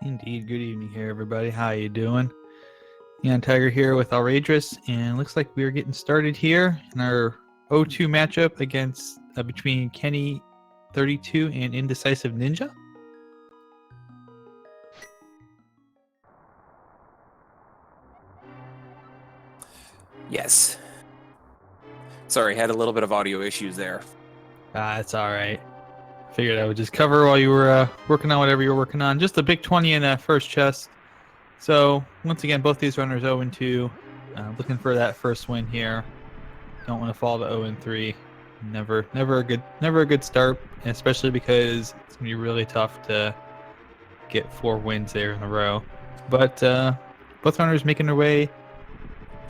Indeed. Good evening here, everybody. How you doing? Neon Tiger here with Outrageous, and looks like we are getting started here in our 0-2 matchup against between kenni32 and IndecisiveNinja. Yes. Sorry, had a little bit of audio issues there. It's all right. Figured I would just cover while you were working on whatever you were working on. Just a big 20 in that first chest. So once again, both these runners 0-2, looking for that first win here. Don't want to fall to 0-3. Never a good start, especially because it's gonna be really tough to get 4 wins there in a row. But both runners making their way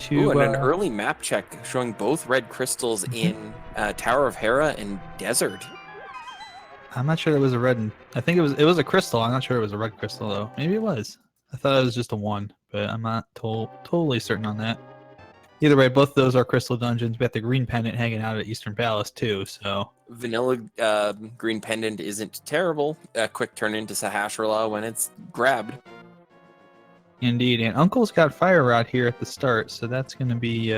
to. Ooh, and an early map check showing both red crystals in Tower of Hera and Desert. I'm not sure it was a red. I think it was a crystal. I'm not sure it was a red crystal though. Maybe it was. I thought it was just a 1, but I'm not totally certain on that. Either way, both of those are crystal dungeons. We got the green pendant hanging out at Eastern Palace too. So Vanilla green pendant isn't terrible. A quick turn into Sahasrahla when it's grabbed. indeed, and Uncle's got Fire Rod here at the start, so that's going to be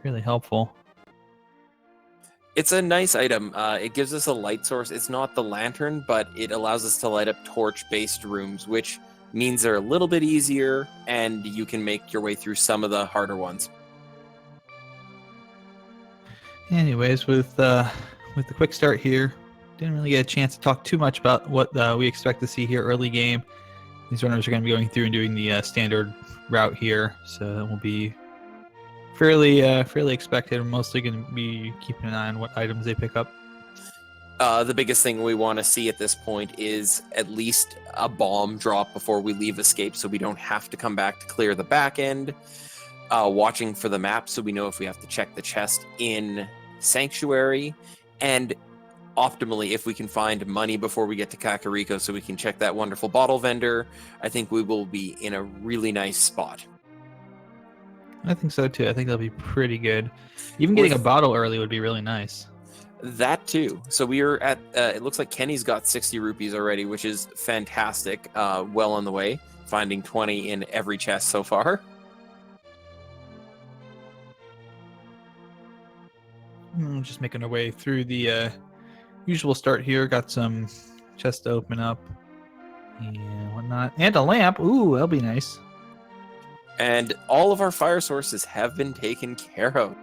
really helpful. It's a nice item. It gives us a light source. It's not the lantern, but it allows us to light up torch-based rooms, which means they're a little bit easier, and you can make your way through some of the harder ones. Anyways, with the quick start here, didn't really get a chance to talk too much about what we expect to see here early game. These runners are going to be going through and doing the standard route here, so it will be fairly expected. We're mostly going to be keeping an eye on what items they pick up. The biggest thing we want to see at this point is at least a bomb drop before we leave escape, so we don't have to come back to clear the back end. Watching for the map so we know if we have to check the chest in Sanctuary, and optimally if we can find money before we get to Kakariko so we can check that wonderful bottle vendor. I think we will be in a really nice spot. I think so too. I think that'll be pretty good. Even getting a bottle early would be really nice. That too. So we are at, it looks like Kenny's got 60 rupees already, which is fantastic. Well on the way, finding 20 in every chest so far. Just making our way through the usual start here. Got some chests to open up and whatnot. And a lamp. Ooh, that'll be nice. And all of our fire sources have been taken care of.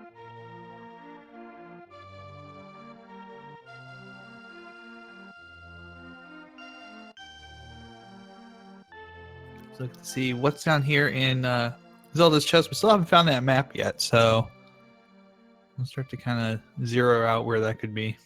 So let's see what's down here in Zelda's chest. We still haven't found that map yet, so we'll start to kind of zero out where that could be.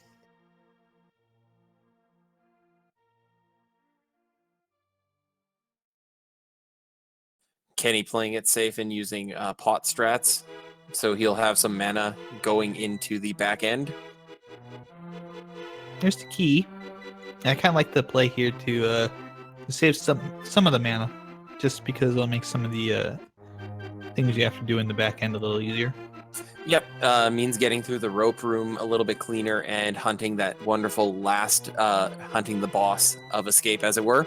Kenny playing it safe and using pot strats, so he'll have some mana going into the back end. There's the key. I kind of like the play here to save some of the mana, just because it'll make some of the things you have to do in the back end a little easier. Yep, means getting through the rope room a little bit cleaner and hunting that wonderful last, hunting the boss of escape, as it were.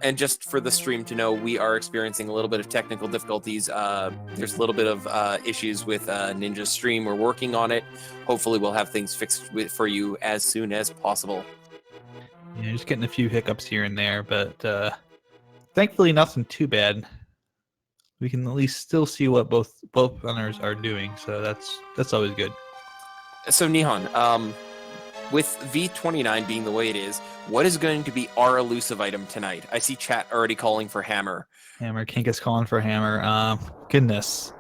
And just for the stream to know, we are experiencing a little bit of technical difficulties. There's a little bit of issues with Ninja's stream. We're working on it. Hopefully we'll have things fixed for you as soon as possible. Yeah, just getting a few hiccups here and there, but thankfully nothing too bad. We can at least still see what both runners are doing, so that's always good. So Nihon, with V29 being the way it is, what is going to be our elusive item tonight? I see chat already calling for hammer. Kink is calling for hammer. Goodness.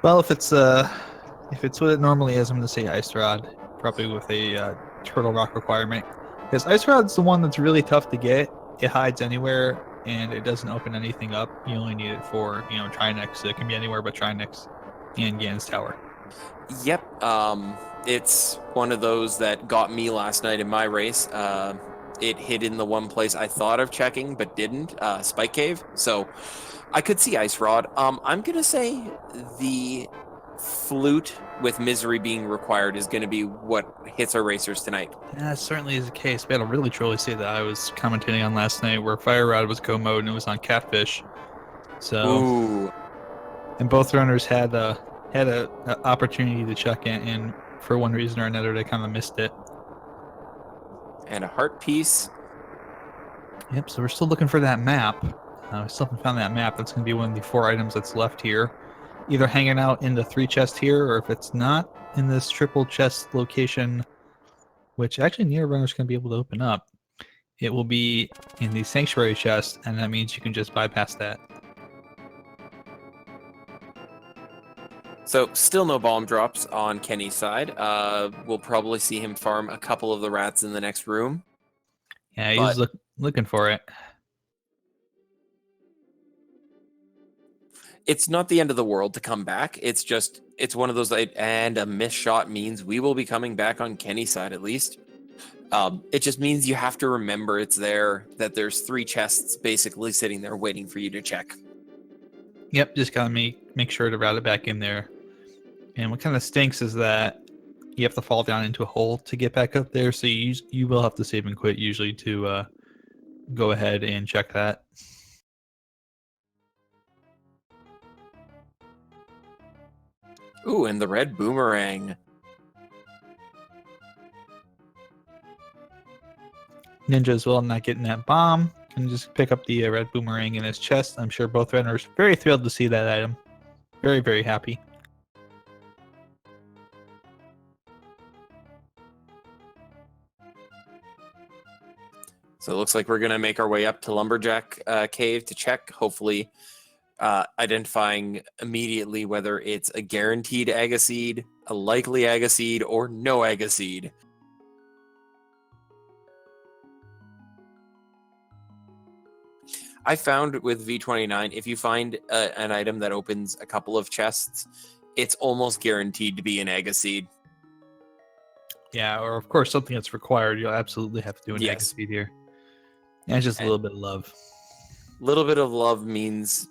Well, if it's what it normally is, I'm going to say ice rod, probably with a turtle rock requirement. Because ice rod's the one that's really tough to get. It hides anywhere, and it doesn't open anything up. You only need it for Trinex. So it can be anywhere but Trinex and Gan's Tower. Yep. It's one of those that got me last night in my race. It hid in the one place I thought of checking but didn't, Spike Cave. So I could see Ice Rod. I'm going to say the flute with misery being required is going to be what hits our racers tonight. That certainly is the case. We had a really truly say that I was commentating on last night where Fire Rod was go mode and it was on Catfish. So, Ooh, and both runners had a opportunity to check in, and for one reason or another, they kind of missed it. and a heart piece. Yep. So we're still looking for that map. We still haven't found that map. That's going to be one of the 4 items that's left here, either hanging out in the 3 chest here, or if it's not in this triple chest location, which actually near runners going to be able to open up, it will be in the sanctuary chest, and that means you can just bypass that. So still no bomb drops on Kenny's side. We'll probably see him farm a couple of the rats in the next room. Yeah, he's looking for it. It's not the end of the world to come back. It's one of those, and a missed shot means we will be coming back on Kenny's side at least. It just means you have to remember it's there, that there's 3 chests basically sitting there waiting for you to check. Yep, just gotta make sure to route it back in there. And what kind of stinks is that you have to fall down into a hole to get back up there, so you will have to save and quit usually to go ahead and check that. Ooh, and the red boomerang. Ninja as well, not getting that bomb. Can just pick up the red boomerang in his chest. I'm sure both runners very thrilled to see that item. Very, very happy. So it looks like we're going to make our way up to Lumberjack Cave to check, hopefully identifying immediately whether it's a guaranteed Agaseed, a likely Agaseed, or no Agaseed. I found with V29, if you find an item that opens a couple of chests, it's almost guaranteed to be an Agaseed. Yeah, or of course something that's required. You'll absolutely have to do an Yes. Agaseed here. And just a little bit of love. A little bit of love means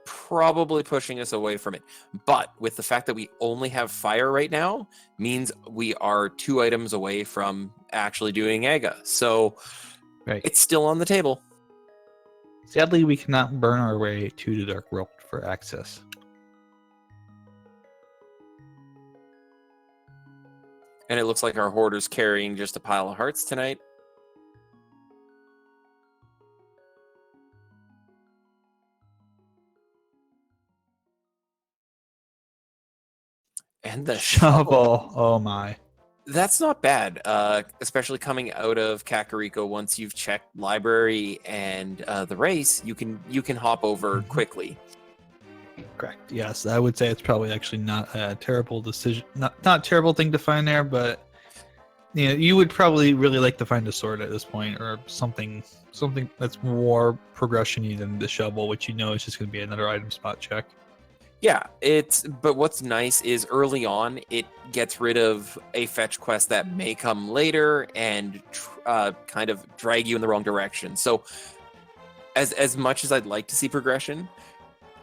probably pushing us away from it. But with the fact that we only have fire right now, means we are 2 items away from actually doing Aga. So It's still on the table. Sadly, we cannot burn our way to the Dark World for access. And it looks like our hoarder's carrying just a pile of hearts tonight. And the shovel. Oh my. That's not bad, especially coming out of Kakariko. Once you've checked library and the race, you can hop over quickly. Correct. Yes, I would say it's probably actually not a terrible decision. Not terrible thing to find there, but you would probably really like to find a sword at this point, or something that's more progression-y than the shovel, which is just going to be another item spot check. Yeah, but what's nice is early on it gets rid of a fetch quest that may come later and kind of drag you in the wrong direction. So as much as I'd like to see progression,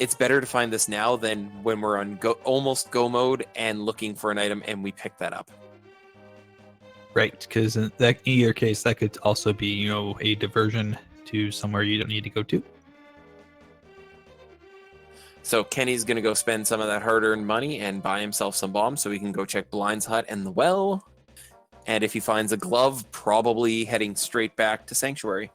it's better to find this now than when we're on almost go mode and looking for an item and we pick that up. Right, because in either case, that could also be a diversion to somewhere you don't need to go to. So Kenny's going to go spend some of that hard-earned money and buy himself some bombs so he can go check Blind's hut and the well. And if he finds a glove, probably heading straight back to Sanctuary.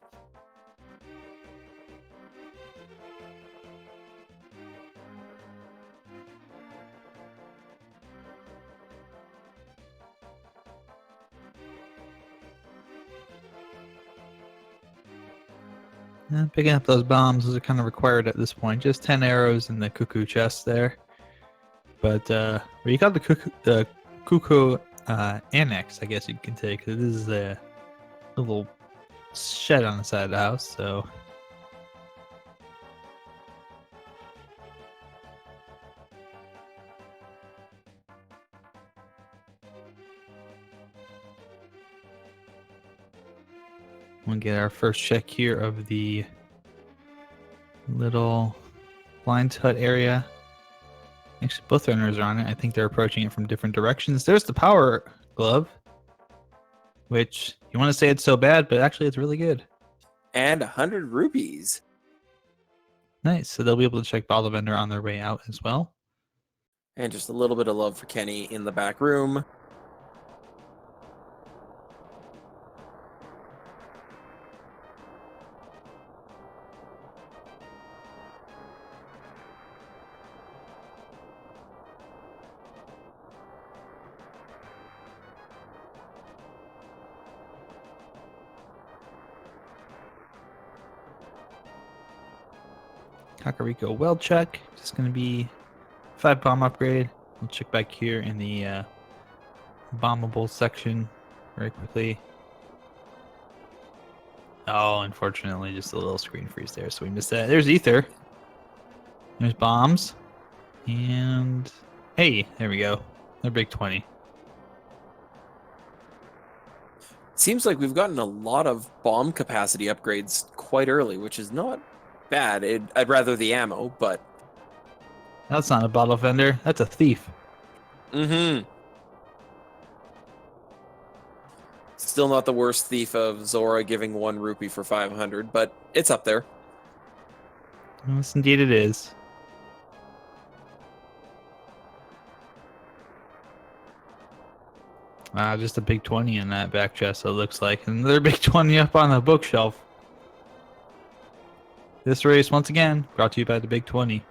Picking up those bombs is kind of required at this point. Just 10 arrows in the cuckoo chest there. But you got the cuckoo annex, I guess you can take. This is a little shed on the side of the house, so. We'll get our first check here of the little Blind's hut area. Actually, both runners are on it. I think they're approaching it from different directions. There's the power glove, which you want to say it's so bad, but actually it's really good. And 100 rupees. Nice. So they'll be able to check Bottle Vendor on their way out as well. And just a little bit of love for Kenny in the back room. Kakariko well check. Just going to be 5 bomb upgrade. We'll check back here in the bombable section very quickly. Oh, unfortunately, just a little screen freeze there, so we missed that. There's Ether. There's bombs. And hey, there we go. They're big 20. Seems like we've gotten a lot of bomb capacity upgrades quite early, which is not bad. I'd rather the ammo, but... That's not a bottle vendor. That's a thief. Mm-hmm. Still not the worst thief of Zora giving 1 rupee for 500, but it's up there. Yes, indeed it is. Just a big 20 in that back chest, it looks like. Another big 20 up on the bookshelf. This race, once again, brought to you by the Big 20.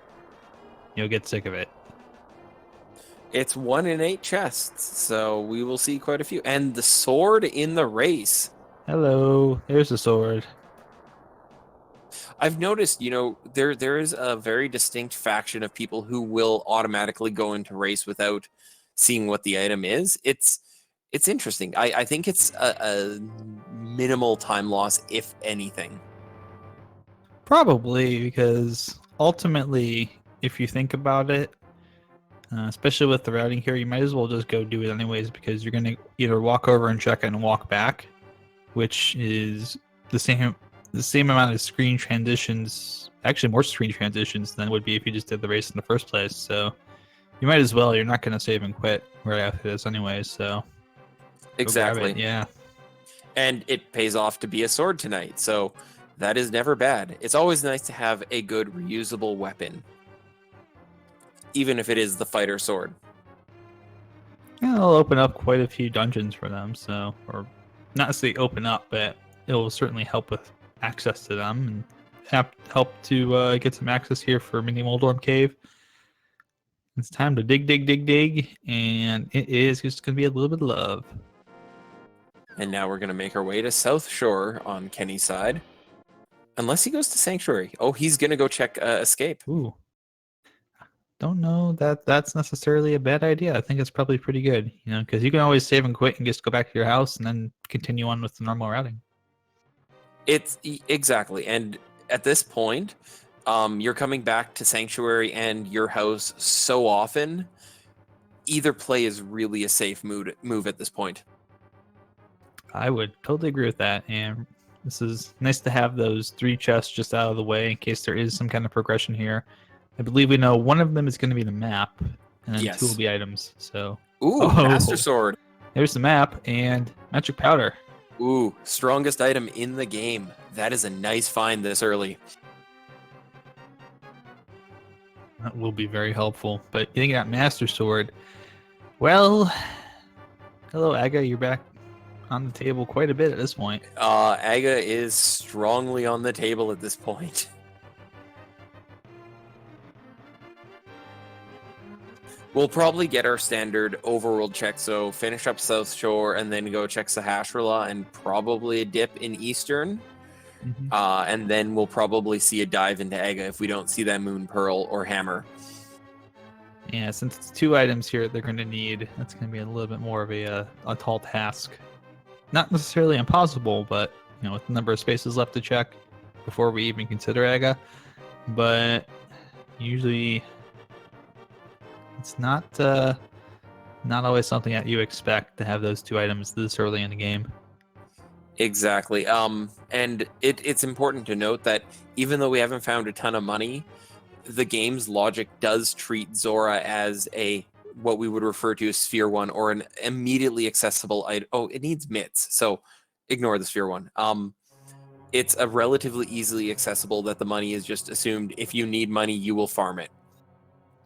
You'll get sick of it. It's 1 in 8 chests, so we will see quite a few. And the sword in the race. Hello, there's the sword. I've noticed, there is a very distinct faction of people who will automatically go into race without seeing what the item is. It's interesting. I think it's a minimal time loss, if anything. Probably, because ultimately, if you think about it, especially with the routing here, you might as well just go do it anyways, because you're going to either walk over and check it and walk back, which is the same amount of screen transitions, actually more screen transitions than would be if you just did the race in the first place. So you might as well. You're not going to save and quit right after this anyways, so Exactly. Yeah. And it pays off to be a sword tonight, so that is never bad. It's always nice to have a good reusable weapon, even if it is the fighter sword. Yeah, it'll open up quite a few dungeons for them, so, or not necessarily open up, but it will certainly help with access to them and help to get some access here for Mini Moldorm Cave. It's time to dig, and it is just going to be a little bit of love. And now we're going to make our way to South Shore on Kenny's side. Unless he goes to Sanctuary. Oh, he's going to go check Escape. Ooh. Don't know that that's necessarily a bad idea. I think it's probably pretty good, because you can always save and quit and just go back to your house and then continue on with the normal routing. It's exactly. And at this point, you're coming back to Sanctuary and your house so often, either play is really a safe move at this point. I would totally agree with that, and this is nice to have those 3 chests just out of the way in case there is some kind of progression here. I believe we know one of them is going to be the map, and then 2 will be items. So, ooh, Master Sword. There's the map and magic powder. Ooh, strongest item in the game. That is a nice find this early. That will be very helpful. But getting that Master Sword, well, hello Aga, you're back on the table quite a bit at this point. Aga is strongly on the table at this point. We'll probably get our standard overworld check, so finish up South Shore and then go check Sahasrahla and probably a dip in Eastern. Mm-hmm. And then we'll probably see a dive into Aga if we don't see that Moon Pearl or Hammer. Yeah, since it's 2 items here they're going to need, that's going to be a little bit more of a tall task. Not necessarily impossible, but with the number of spaces left to check before we even consider Aga. But usually it's not always something that you expect to have those 2 items this early in the game. Exactly. And it's important to note that even though we haven't found a ton of money, the game's logic does treat Zora as what we would refer to as Sphere 1 or an immediately accessible item. Oh, it needs mitts, so ignore the Sphere 1. It's a relatively easily accessible that the money is just assumed. If you need money, you will farm it.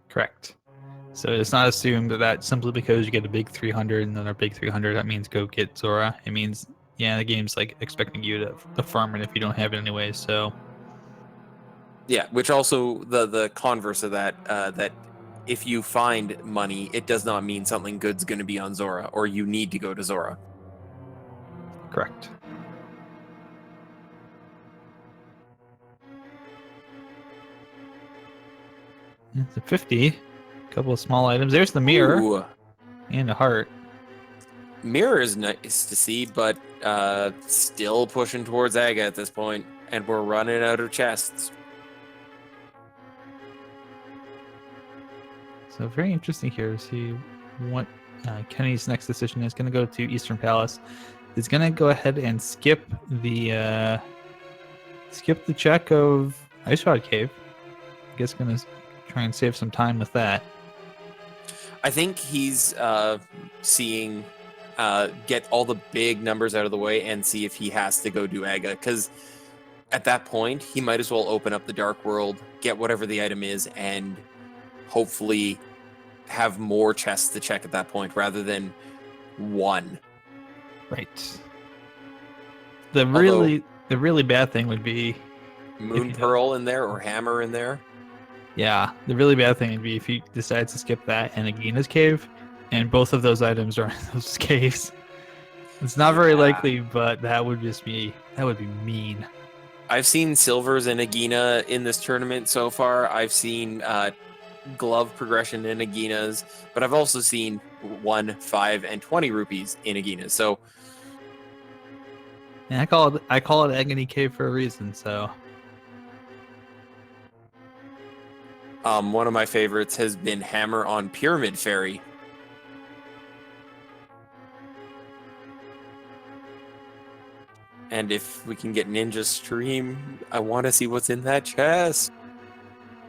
Correct. So it's not assumed that simply because you get a big 300 and then a big 300, that means go get Zora. It means, yeah, the game's like expecting you to farm it if you don't have it anyway. So yeah, which also the converse of that, that if you find money, it does not mean something good's going to be on Zora or you need to go to Zora. correct. It's a 50. A couple of small items. There's the mirror. Ooh. And a heart. Mirror is nice to see, but still pushing towards Aga at this point, and we're running out of chests. So very interesting here to see what Kenny's next decision is. Going to go to Eastern Palace. He's going to go ahead and skip the check of Ice Rod Cave. I guess going to try and save some time with that. I think he's seeing get all the big numbers out of the way and see if he has to go do Aga, because at that point he might as well open up the Dark World, get whatever the item is, and hopefully have more chests to check at that point rather than one. Right. The really bad thing would be Moon Pearl in there or Hammer in there. Yeah, the really bad thing would be if he decides to skip that and Agina's cave, and both of those items are in those caves. It's not very likely, but that would be mean. I've seen silvers in Agina in this tournament so far. I've seen glove progression in Agina's, but I've also seen 1, 5, and 20 rupees in Agina's. So and I call it Agony Cave for a reason. So one of my favorites has been Hammer on Pyramid Fairy. And if we can get Ninja Stream, I want to see what's in that chest.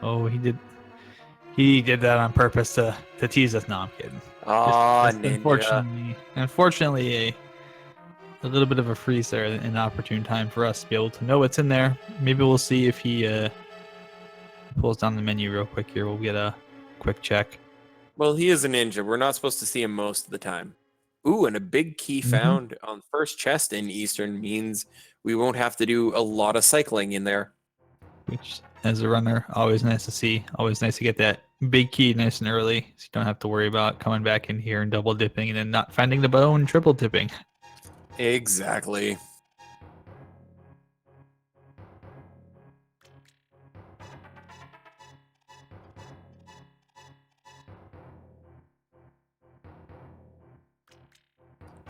Oh, he did that on purpose to tease us. No, I'm kidding. Ninja. Unfortunately, a little bit of a freeze there, an opportune time for us to be able to know what's in there. Maybe we'll see if he pulls down the menu real quick here. We'll get a quick check. Well, he is a ninja. We're not supposed to see him most of the time. Ooh, and a big key found on the first chest in Eastern means we won't have to do a lot of cycling in there. Which, as a runner, always nice to see. Always nice to get that big key nice and early, so you don't have to worry about coming back in here and double dipping and then not finding the bow and triple dipping. Exactly.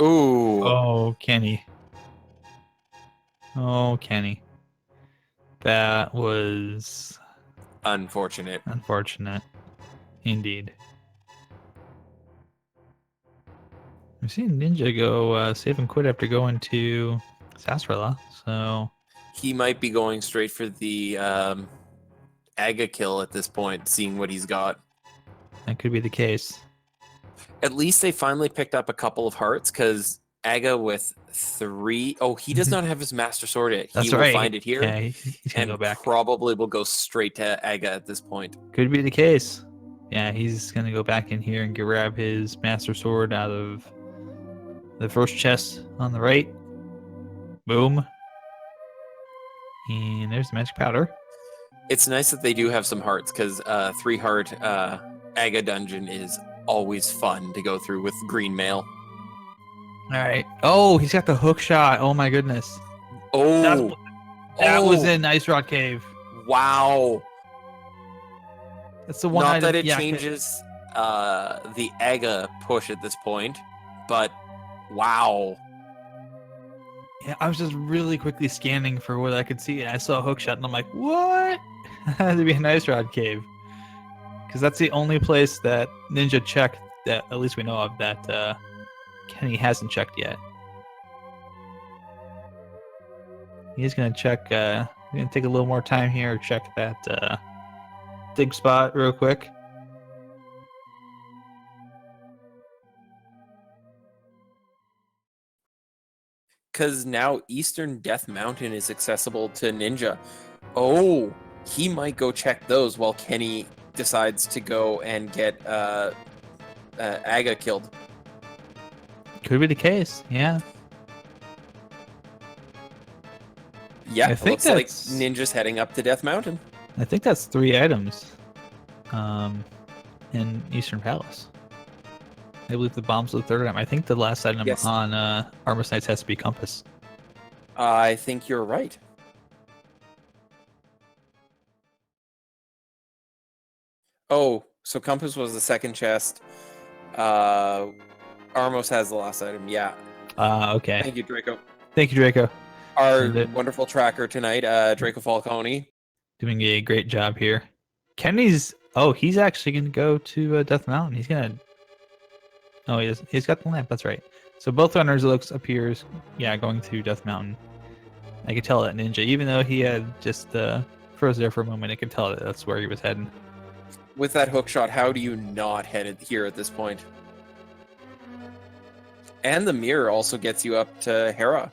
Ooh. Oh, Kenny. Oh, Kenny. That was Unfortunate. Unfortunate. Indeed. We've seen Ninja go save and quit after going to Sarsaparilla, so He might be going straight for the Aga kill at this point, seeing what he's got. that could be the case. At least they finally picked up a couple of hearts, because Aga with 3... Oh, he does not have his Master Sword yet. That's he right. will find it here, Yeah, he's gonna and go back. probably will go straight to Aga at this point. Could be the case. Yeah, he's gonna go back in here and grab his Master Sword out of the first chest on the right. Boom. And there's the magic powder. It's nice that they do have some hearts, because 3-heart Aga dungeon is always fun to go through with green mail. All right. Oh, he's got the hook shot. Oh my goodness. Oh, that was in Ice Rock Cave. Wow. That's the one. Not that it changes the Aga push at this point, but wow. Yeah, I was just really quickly scanning for what I could see, and I saw a hook shot, and I'm like, what? Had to be an Ice Rod Cave. Because that's the only place that Ninja checked, that at least we know of, that Kenny hasn't checked yet. He's going to check, going to take a little more time here, check that dig spot real quick. Because now Eastern Death Mountain is accessible to Ninja. Oh, he might go check those while Kenny decides to go and get Aga killed. Could be the case, yeah. Yeah, I it think looks like that's- Ninja's heading up to Death Mountain. I think that's 3 items in Eastern Palace. I believe the bomb's the 3rd item. I think the last item Yes. on Armor Knights has to be Compass. I think you're right. Oh, so Compass was the second chest. Armos has the last item. Yeah. Okay. Thank you, Draco. Thank you, Draco. Our And wonderful tracker tonight, Draco Falcone. doing a great job here. Kenny's... Oh, he's actually going to go to Death Mountain. He's going to... Oh, he's got the lamp. That's right. So both runners appears, yeah, going to Death Mountain. I could tell that Ninja, even though he had just froze there for a moment, I could tell that that's where he was heading. With that hook shot, how do you not head it here at this point? And the mirror also gets you up to Hera.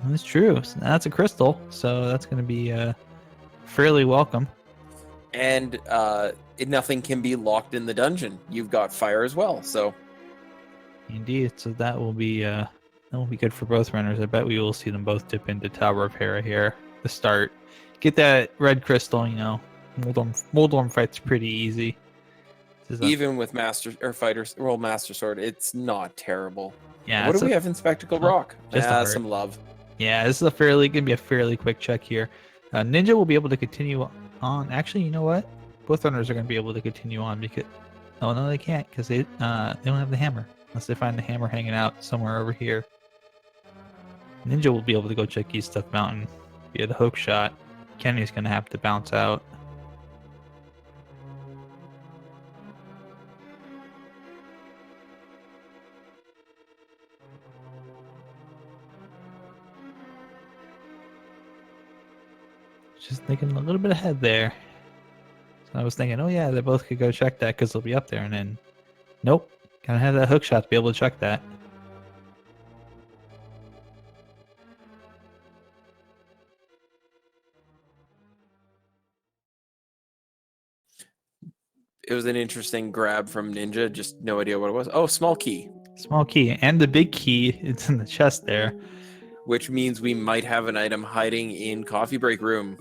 That's true. So that's a crystal, so that's going to be fairly welcome. And nothing can be locked in the dungeon. You've got fire as well, so... Indeed, so that will be good for both runners. I bet we will see them both dip into Tower of Hera here to start. Get that red crystal, you know. Moldorm fight's pretty easy. Even with Master Sword, it's not terrible. Yeah. What do we have in Spectacle Rock? Just some love. Yeah, this is gonna be a fairly quick check here. Ninja will be able to continue on. Actually, you know what? Both runners are gonna be able to continue on because no, they can't because they don't have the hammer unless they find the hammer hanging out somewhere over here. Ninja will be able to go check East Death Mountain via the hook shot. Kenny's gonna have to bounce out. Just thinking a little bit ahead there. So I was thinking, oh yeah, they both could go check that because they'll be up there, and then, nope, gotta have that hook shot to be able to check that. It was an interesting grab from Ninja, just no idea what it was. Oh, small key. Small key, and the big key, it's in the chest there. Which means we might have an item hiding in coffee break room.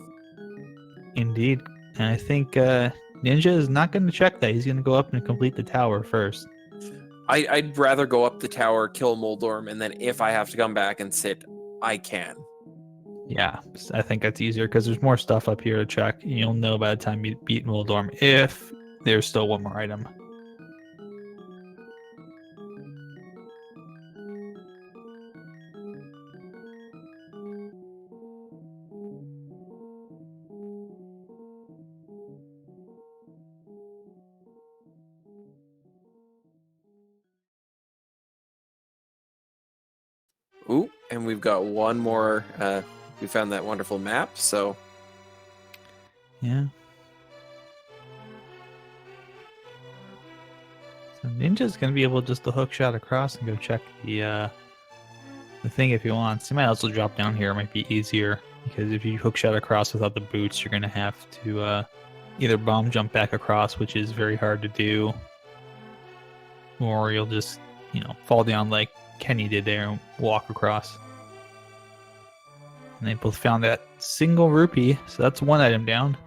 Indeed. And I think Ninja is not going to check that. He's going to go up and complete the tower first. I'd rather go up the tower, kill Moldorm, and then if I have to come back and sit, I can. Yeah, I think that's easier because there's more stuff up here to check. You'll know by the time you beat Moldorm if there's still one more item. Ooh, and we've got one more. We found that wonderful map, so... Yeah. So Ninja's going to be able just to hook shot across and go check the thing if he wants. He might also drop down here. It might be easier because if you hook shot across without the boots, you're going to have to either bomb jump back across, which is very hard to do, or you'll just, you know, fall down like Kenny did there and walk across. And they both found that single rupee, so that's one item down.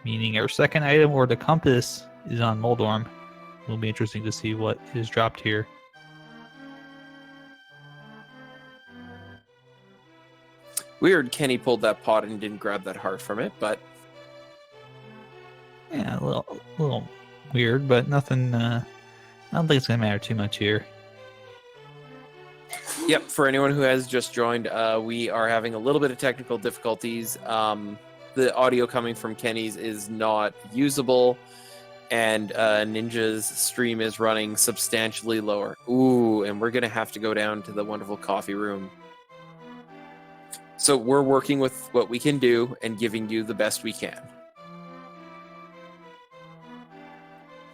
Meaning our second item, or the compass, is on Moldorm. It'll be interesting to see what is dropped here. Weird Kenny pulled that pot and didn't grab that heart from it, but... Yeah, a little weird, but nothing... I don't think it's going to matter too much here. Yep, for anyone who has just joined, we are having a little bit of technical difficulties. The audio coming from Kenny's is not usable, and Ninja's stream is running substantially lower. Ooh, and we're going to have to go down to the wonderful coffee room. So we're working with what we can do and giving you the best we can.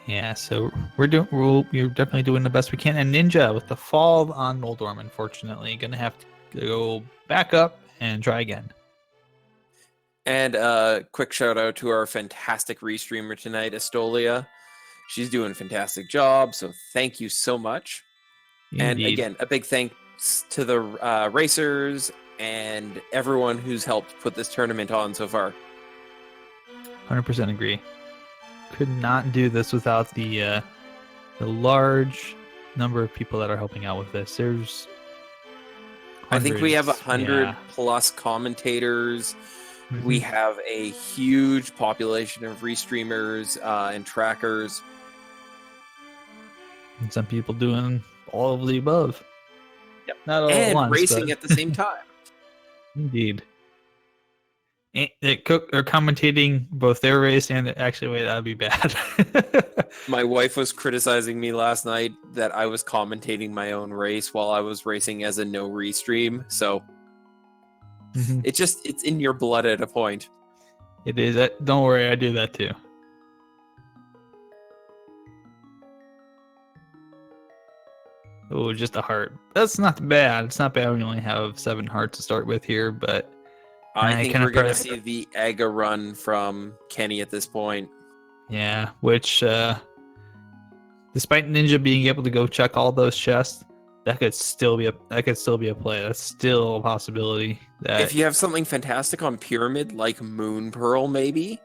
Yeah, so we're definitely doing the best we can. And Ninja with the fall on Moldorm, unfortunately, gonna have to go back up and try again. And quick shout out to our fantastic restreamer tonight, Estolia. She's doing a fantastic job, so thank you so much. Indeed. And again, a big thanks to the racers and everyone who's helped put this tournament on so far. 100% agree. Could not do this without the large number of people that are helping out with this. There's I think we have 100 yeah. plus commentators. Mhm. We have a huge population of restreamers and trackers. And some people doing all of the above. Yep. Not all and at once, racing but at the same time. indeed. They're commentating both their race and actually, wait, that'd be bad. My wife was criticizing me last night that I was commentating my own race while I was racing as a no restream. So Mhm. it's in your blood at a point. It is. Don't worry, I do that too. Oh, just a heart. That's not bad. It's not bad. We only have 7 hearts to start with here, but I think we're going to press. see the Aga run from Kenny at this point. Yeah, which despite Ninja being able to go check all those chests, that could still be a play. That's still a possibility. If you have something fantastic on Pyramid like Moon Pearl, maybe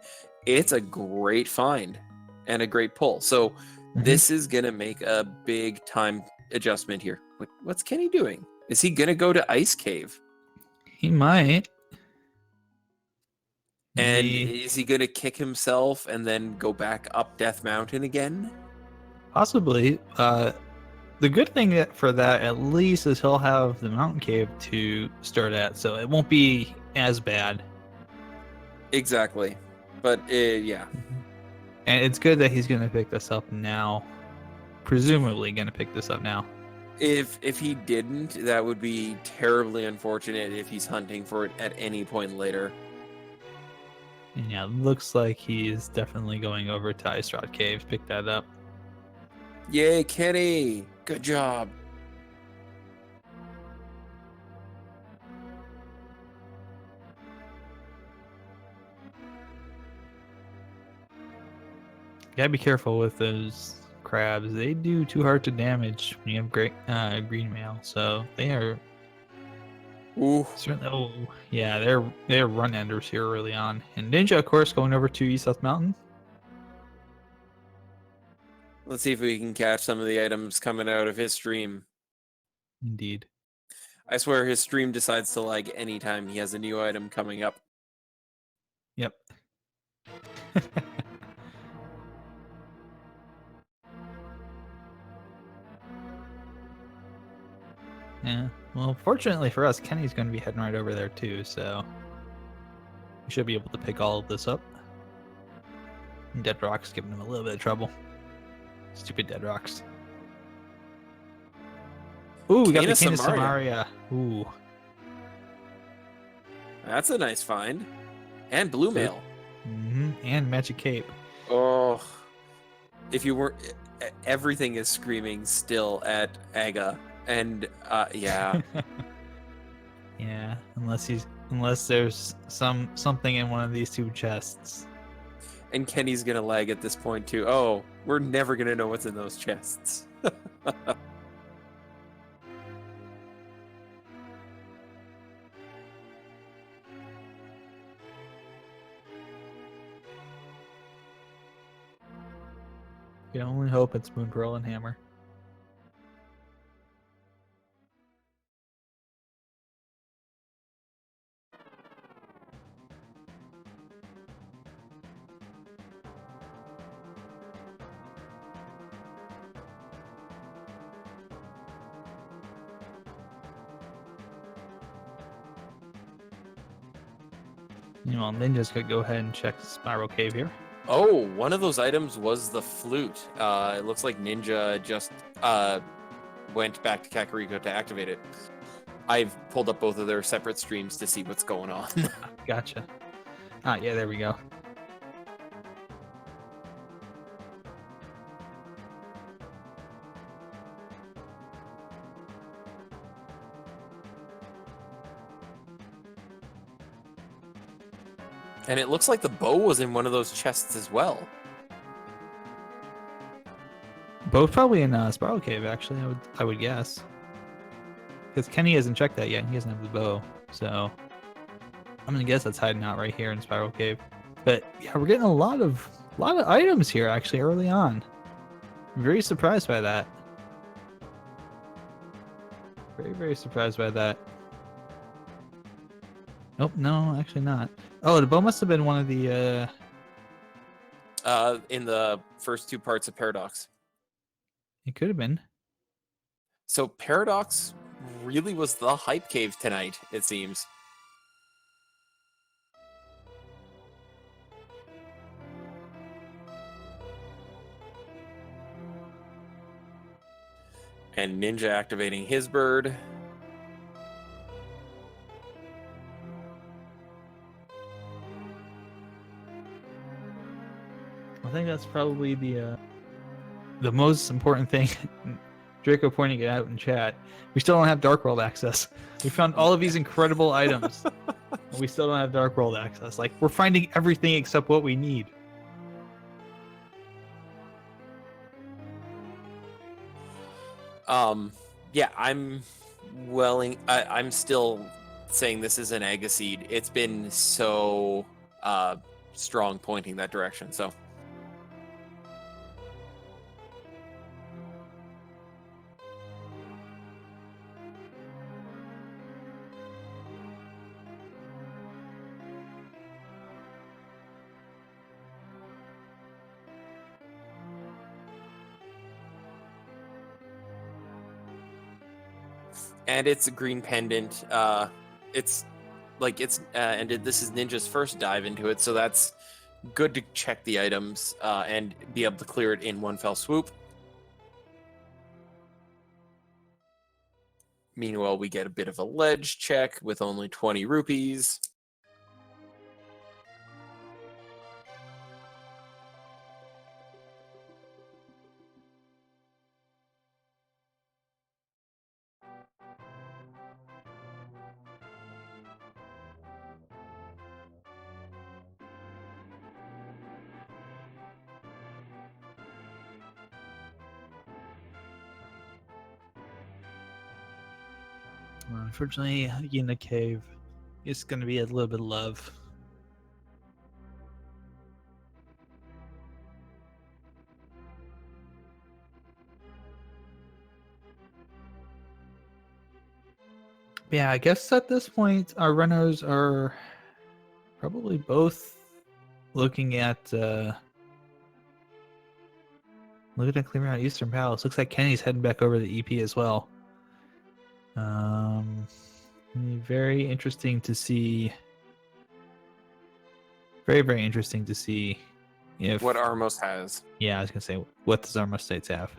it's a great find and a great pull. So this is going to make a big time adjustment here. What's Kenny doing? Is he going to go to Ice Cave? He might. And is he going to kick himself and then go back up Death Mountain again? Possibly. The good thing for that, at least, is he'll have the mountain cave to start at, so it won't be as bad. Exactly. But, yeah. And it's good that he's going to pick this up now. Presumably going to pick this up now. If he didn't, that would be terribly unfortunate if he's hunting for it at any point later. And yeah, looks like he's definitely going over to Ice Rod Cave to pick that up. Yay, Kenny! Good job. Gotta be careful with those crabs. They do 2 hearts of damage when you have great green mail, so they are. Ooh. Certainly, oh yeah, they're run enders here early on. And Ninja, of course, going over to East South Mountain. Let's see if we can catch some of the items coming out of his stream. Indeed. I swear his stream decides to lag anytime he has a new item coming up. Yep. Yeah. Well, fortunately for us, Kenny's going to be heading right over there too, so we should be able to pick all of this up. And Dead Rock's giving him a little bit of trouble. Stupid Dead Rocks. Ooh, we got the King of Samaria. Ooh. That's a nice find. And blue mail. And Magic Cape. Oh. If you were... Everything is screaming still at Aga. And, yeah. Yeah, unless there's something in one of these 2 chests. And Kenny's gonna lag at this point too. Oh, we're never gonna know what's in those chests. You can only hope it's Moon Pearl and Hammer. Well, Ninjas could go ahead and check Spiral Cave here. Oh, one of those items was the flute. It looks like Ninja just went back to Kakariko to activate it. I've pulled up both of their separate streams to see what's going on. Gotcha. Yeah, there we go. And it looks like the bow was in one of those chests as well. Both probably in Spiral Cave, actually. I would guess, because Kenny hasn't checked that yet. And he doesn't have the bow, so I'm gonna guess that's hiding out right here in Spiral Cave. But yeah, we're getting a lot of items here actually early on. I'm very surprised by that. Very surprised by that. Nope, no, actually not. Oh, the bow must have been one of the In the first two parts of Paradox. It could have been. So Paradox really was the hype cave tonight, it seems. And Ninja activating his bird. I think that's probably the most important thing. Draco pointing it out in chat. We still don't have Dark World access. We found all of these incredible items, and we still don't have Dark World access. Like, we're finding everything except what we need. Yeah, I'm still saying this is an Agaseed. It's been so strong pointing that direction, so. And it's a green pendant. This is Ninja's first dive into it, so that's good to check the items and be able to clear it in one fell swoop. Meanwhile, we get a bit of a ledge check with only 20 rupees. Unfortunately, in the cave, it's going to be a little bit of love. Yeah, I guess at this point, our runners are probably both looking at clear out Eastern Palace. Looks like Kenny's heading back over to the EP as well. Very interesting to see. Very interesting to see if What Armos has. Yeah, I was gonna say, what does Armos States have?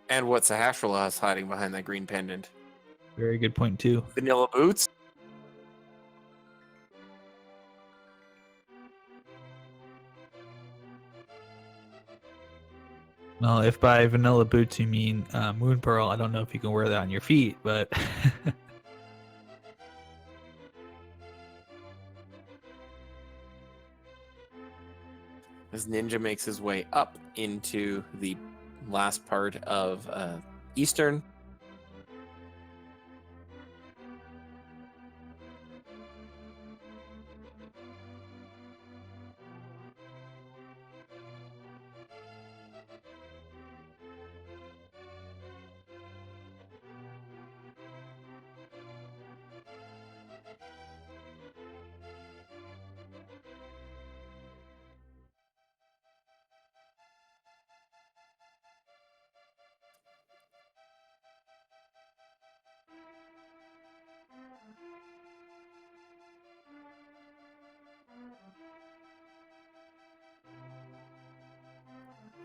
And what Sahasrahla is hiding behind that green pendant. Very good point too. Vanilla boots. Well, if by vanilla boots you mean moon pearl, I don't know if you can wear that on your feet, but As Ninja makes his way up into the last part of Eastern.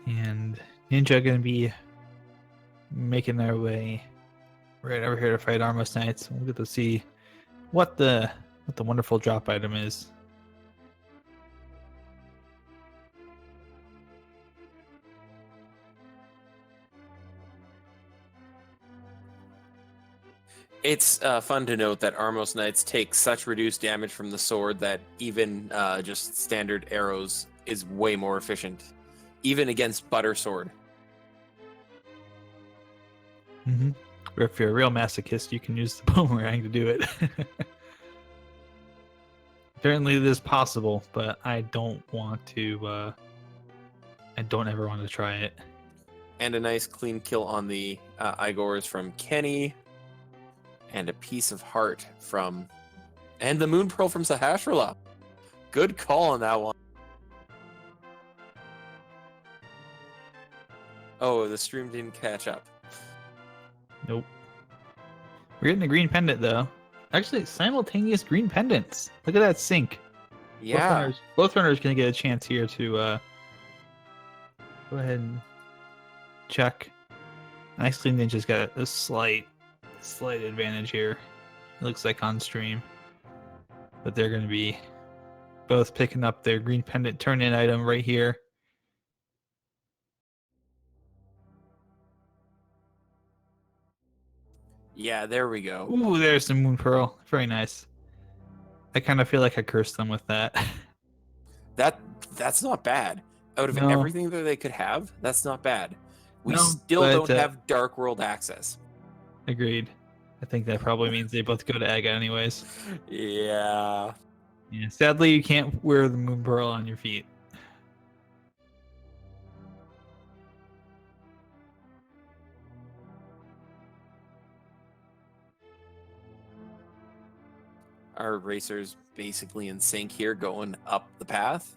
and Ninja gonna be making their way Right over here to fight Armos Knights. We'll get to see what the wonderful drop item is. It's fun to note that Armos Knights take such reduced damage from the sword that even just standard arrows is way more efficient, even against Butter Sword. Mm-hmm. Or if you're a real masochist, you can use the boomerang to do it. Apparently, it is possible, but I don't want to. I don't ever want to try it. And a nice clean kill on the Igors from Kenny. And a piece of heart from... And the Moon Pearl from Sahasrahla. Good call on that one. Oh, the stream didn't catch up. Nope. We're getting a green pendant, though. Actually, simultaneous green pendants. Look at that sync. Yeah. Both runners going to get a chance here to go ahead and check. Nicely, Ninja's got a slight advantage here. It looks like on stream. But they're going to be both picking up their green pendant turn-in item right here. Yeah, there we go. Ooh, there's the Moon Pearl. Very nice. I kind of feel like I cursed them with that. That's not bad. Out of everything that they could have, that's not bad. We still don't have Dark World access. Agreed. I think that probably means they both go to Aga anyways. Yeah. Yeah. Sadly, you can't wear the Moon Pearl on your feet. Our racer's basically in sync here, going up the path.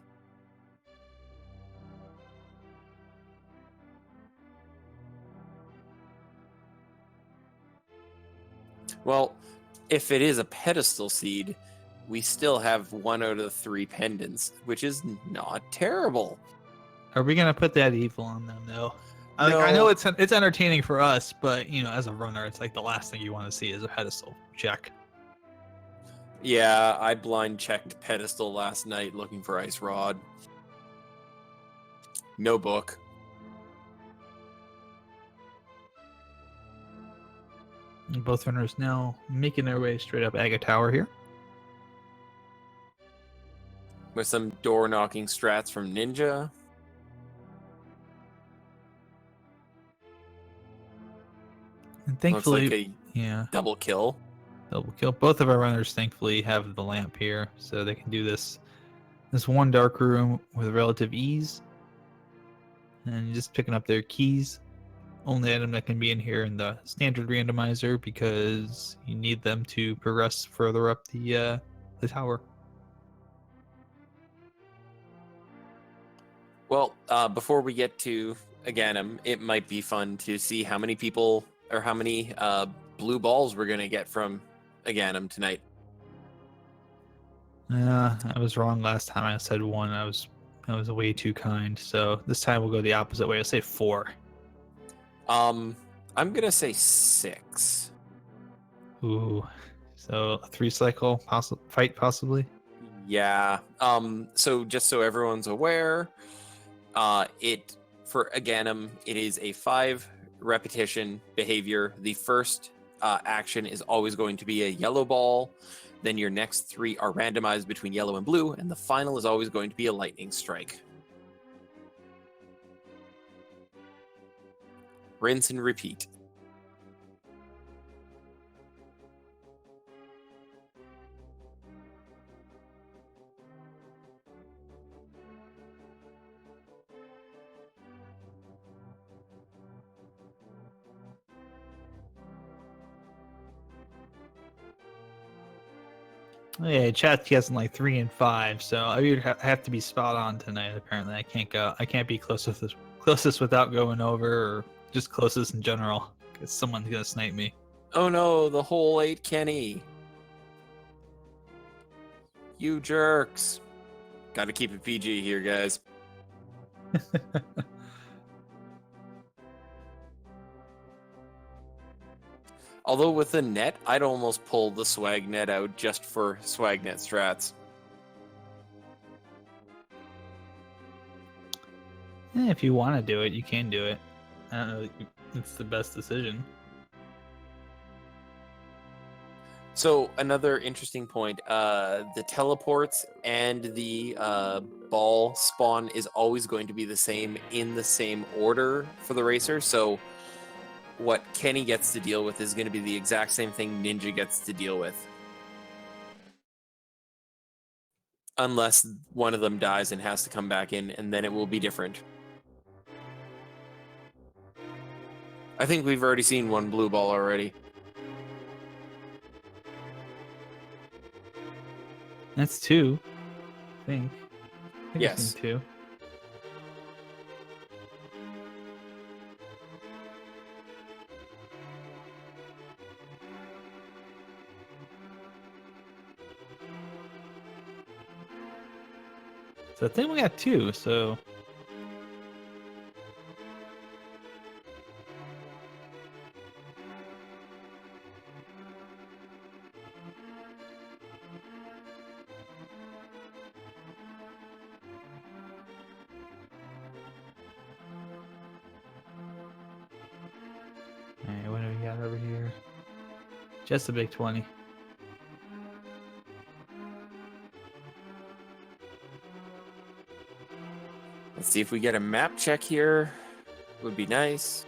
Well, if it is a pedestal seed, we still have 1 out of the 3 pendants, which is not terrible. Are we gonna put that evil on them though? No. I know it's entertaining for us, but you know, as a runner, it's like the last thing you want to see is a pedestal check. Yeah, I blind checked pedestal last night looking for Ice Rod. No book. And both runners now making their way straight up Aga Tower here. With some door knocking strats from Ninja. And thankfully, looks like a double kill. Double kill. Both of our runners thankfully have the lamp here, so they can do this one dark room with relative ease. And just picking up their keys. Only item that can be in here in the standard randomizer because you need them to progress further up the tower. Well, before we get to Aganim, it might be fun to see how many people or how many blue balls we're gonna get from Aganim tonight. I was wrong last time. I said 1. I was way too kind. So this time we'll go the opposite way. I'll say 4. I'm gonna say 6. Ooh, so a 3 cycle fight possibly. Yeah. So just so everyone's aware, it for Aganim, it is a 5 repetition behavior. The first action is always going to be a yellow ball. Then your next 3 are randomized between yellow and blue, and the final is always going to be a lightning strike. Rinse and repeat. Yeah, chat's guessing like 3 and 5, so I would have to be spot on tonight. Apparently, I can't be closest without going over, or just closest in general, because someone's gonna snipe me. Oh no, the whole 8 Kenny. You jerks. Gotta keep it PG here, guys. Although with the net, I'd almost pull the swag net out just for swag net strats. If you want to do it, you can do it. I don't know if it's the best decision. So another interesting point, the teleports and the ball spawn is always going to be the same in the same order for the racer. So what Kenny gets to deal with is going to be the exact same thing Ninja gets to deal with. Unless one of them dies and has to come back in, and then it will be different. I think we've already seen one blue ball already. That's 2, I think. I've Yes. seen 2. So I think we got 2, so... Alright, what do we got over here? Just a big 20. Let's see if we get a map check here. Would be nice.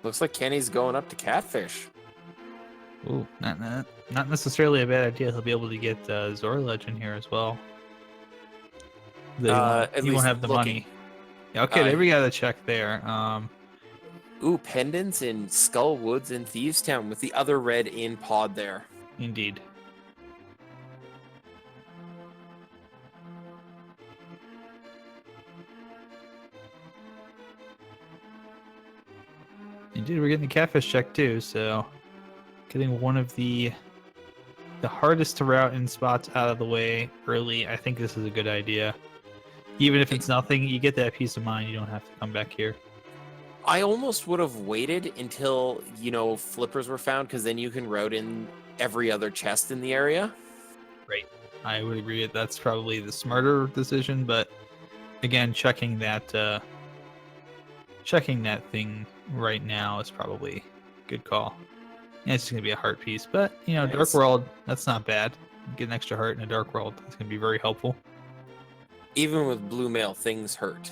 Looks like Kenny's going up to Catfish. Ooh, not necessarily a bad idea. He'll be able to get Zorledge in here as well. He At won't least have the looking. money. Yeah, okay, there we got a check there. Ooh, pendants in Skull Woods and Thieves Town with the other red in pod there. Indeed. Indeed, we're getting the catfish check too, so getting one of the hardest to route in spots out of the way early. I think this is a good idea. Even if it's nothing, you get that peace of mind. You don't have to come back here. I almost would have waited until, flippers were found, because then you can route in every other chest in the area. Right. I would agree that's probably the smarter decision, but again, checking that thing right now is probably a good call. Yeah, it's just gonna be a heart piece, but Nice. Dark World, that's not bad. Get an extra heart in a Dark World. It's gonna be very helpful. Even with blue mail, things hurt.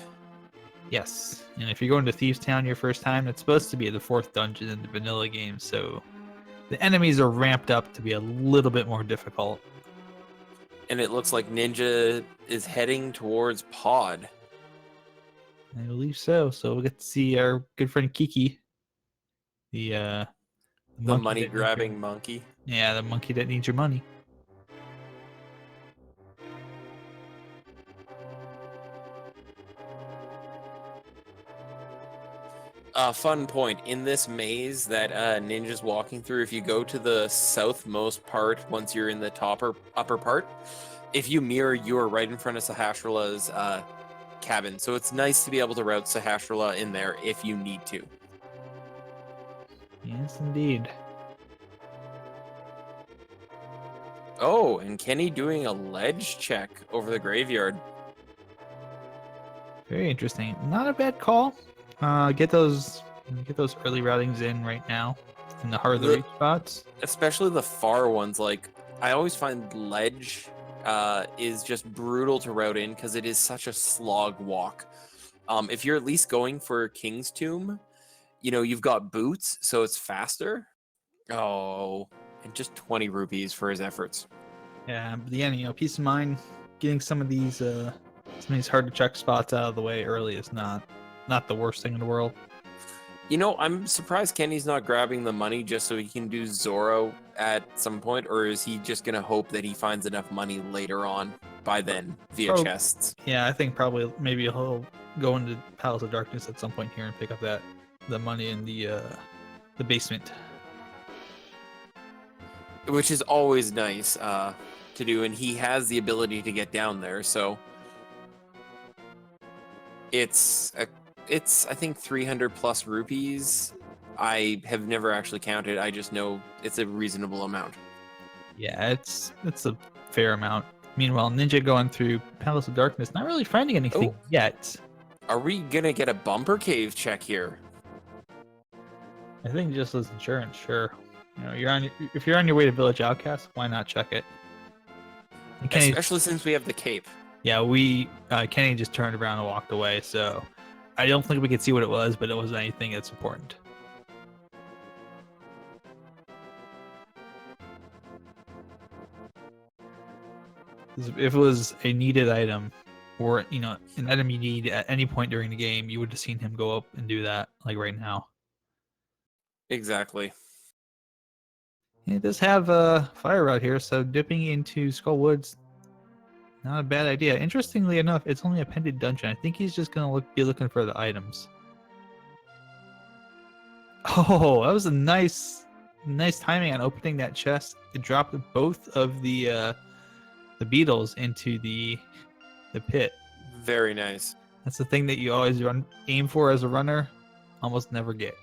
Yes, and if you're going to Thieves Town your first time, it's supposed to be the 4th dungeon in the vanilla game, so the enemies are ramped up to be a little bit more difficult. And it looks like Ninja is heading towards Pod. I believe so. So we'll get to see our good friend Kiki, the money grabbing monkey. Yeah, the monkey that needs your money. Fun point in this maze that Ninja's walking through. If you go to the southmost part, once you're in the upper part, if you mirror, you are right in front of Sahasrah's cabin. So it's nice to be able to route Sahasrah in there if you need to. Yes, indeed. Oh, and Kenny doing a ledge check over the graveyard. Very interesting. Not a bad call. Get those early routings in right now in the heart of the reach spots. Especially the far ones. Like, I always find ledge is just brutal to route in because it is such a slog walk. If you're at least going for King's Tomb, you've got boots, so it's faster. Oh, and just 20 rupees for his efforts. Yeah, but again, peace of mind. Getting some of these hard to check spots out of the way early is not the worst thing in the world. I'm surprised Kenny's not grabbing the money just so he can do Zoro at some point, or is he just gonna hope that he finds enough money later on by then via chests? Yeah, I think maybe he'll go into Palace of Darkness at some point here and pick up the money in the basement, which is always nice to do, and he has the ability to get down there, so It's I think 300 plus rupees. I have never actually counted. I just know it's a reasonable amount. Yeah, it's a fair amount. Meanwhile, Ninja going through Palace of Darkness, not really finding anything Oh. yet. Are we gonna get a bumper cave check here? I think just as insurance, sure. You know, if you're on your way to Village Outcast, why not check it? And Kenny, Especially since we have the cape. yeah, Kenny just turned around and walked away, so I don't think we could see what it was, but it wasn't anything that's important. If it was a needed item, or an item you need at any point during the game, you would have seen him go up and do that, like right now. Exactly. It does have a fire route here, so dipping into Skull Woods, not a bad idea. Interestingly enough, it's only a pendant dungeon. I think he's just gonna be looking for the items. Oh, that was a nice timing on opening that chest. It dropped both of the beetles into the pit. Very nice. That's the thing that you always aim for as a runner, almost never get.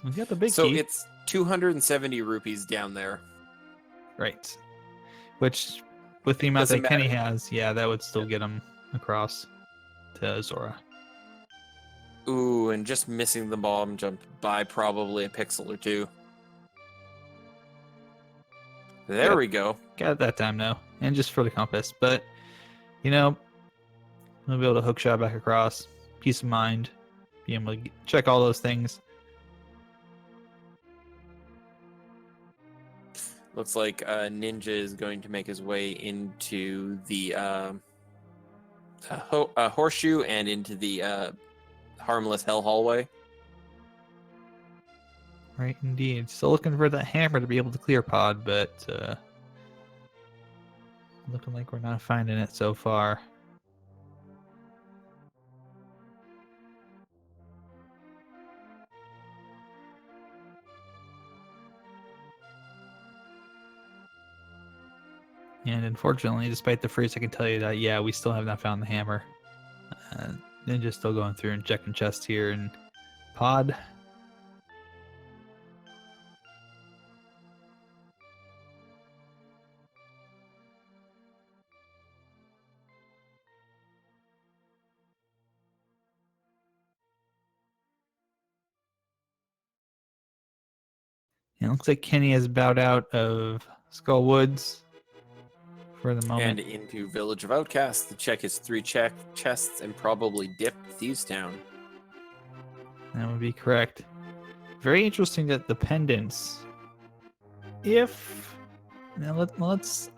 We got the big So key. it's 270 rupees down there. Right. Which, with the amount Doesn't that Kenny matter. has, yeah, that would still get him across to Zora. Ooh, and just missing the bomb jump by probably a pixel or two. There we go. Got it that time, though. And just for the compass. But, I'll be able to hook shot back across. Peace of mind. Be able to check all those things. Looks like Ninja is going to make his way into the horseshoe and into the harmless hell hallway. Right, indeed. Still looking for that hammer to be able to clear pod, but looking like we're not finding it so far. And unfortunately, despite the freeze, I can tell you that, yeah, we still have not found the hammer. Ninja's still going through and checking chests here and pod. And it looks like Kenny has bowed out of Skull Woods for the moment. And into Village of Outcasts to check his 3 chests and probably dip Thieves Town. That would be correct. Very interesting that the pendants. If now let's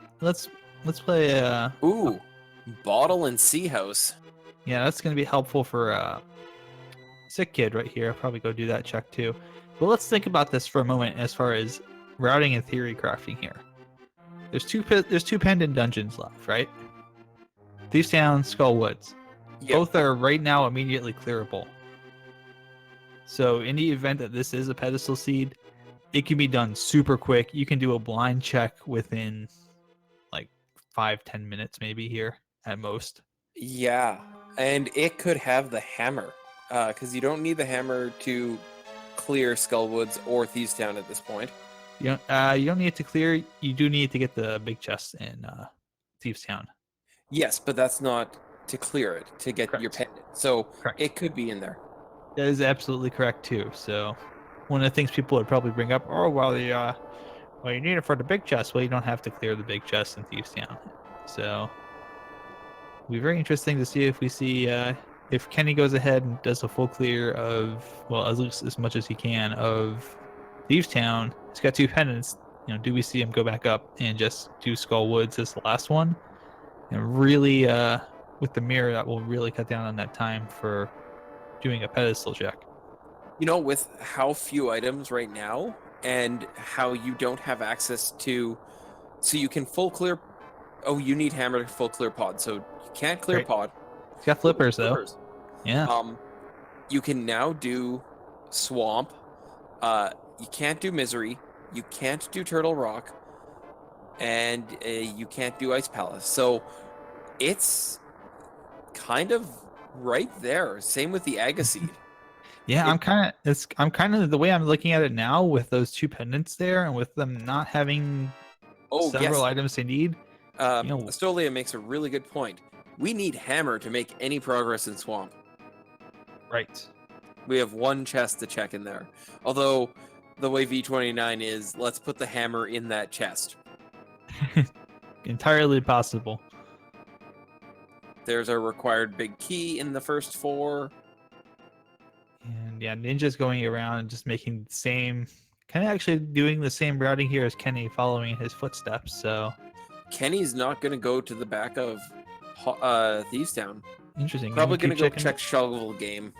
play. Ooh, Bottle and Sea House. Yeah, that's gonna be helpful for Sick Kid right here. I'll probably go do that check too. But let's think about this for a moment as far as routing and theory crafting here. There's two pendant dungeons left, right? Thieves Town, Skull Woods. Yep. Both are right now immediately clearable. So in the event that this is a pedestal seed, it can be done super quick. You can do a blind check within like 5-10 minutes maybe here at most. Yeah, and it could have the hammer, because you don't need the hammer to clear Skullwoods or Thieves Town at this point. You don't need it to clear. You do need to get the big chest in Thieves Town. Yes, but that's not to clear it, to get your pendant. So Correct. it could be in there. That is absolutely correct too. So one of the things people would probably bring up, oh well, you need it for the big chest. Well, you don't have to clear the big chest in Thieves Town. So it'll be very interesting to see if Kenny goes ahead and does a full clear of, well, at least as much as he can of Thieves Town. He's got 2 pendants. Do we see him go back up and just do Skull Woods as the last one? And really, with the mirror, that will really cut down on that time for doing a pedestal check. With how few items right now and how you don't have access to, so you can full clear. Oh, you need hammer to full clear pod, so you can't clear pod. He's got flippers though. Yeah. You can now do swamp, you can't do Misery, you can't do Turtle Rock, and you can't do Ice Palace. So it's kind of right there. Same with the Agaseed. Yeah, It, I'm kind of the way I'm looking at it now with those two pendants there and with them not having oh, several yes. items they need. You know, Astolia makes a really good point. We need Hammer to make any progress in Swamp. right. We have one chest to check in there. Although, the way V29 is, let's put the hammer in that chest. Entirely possible. There's our required big key in the first 4. And yeah, Ninja's going around and just making the same, kind of actually doing the same routing here as Kenny, following in his footsteps. So Kenny's not going to go to the back of Thieves Town. interesting. Probably going to keep go checking. check Shovel Game.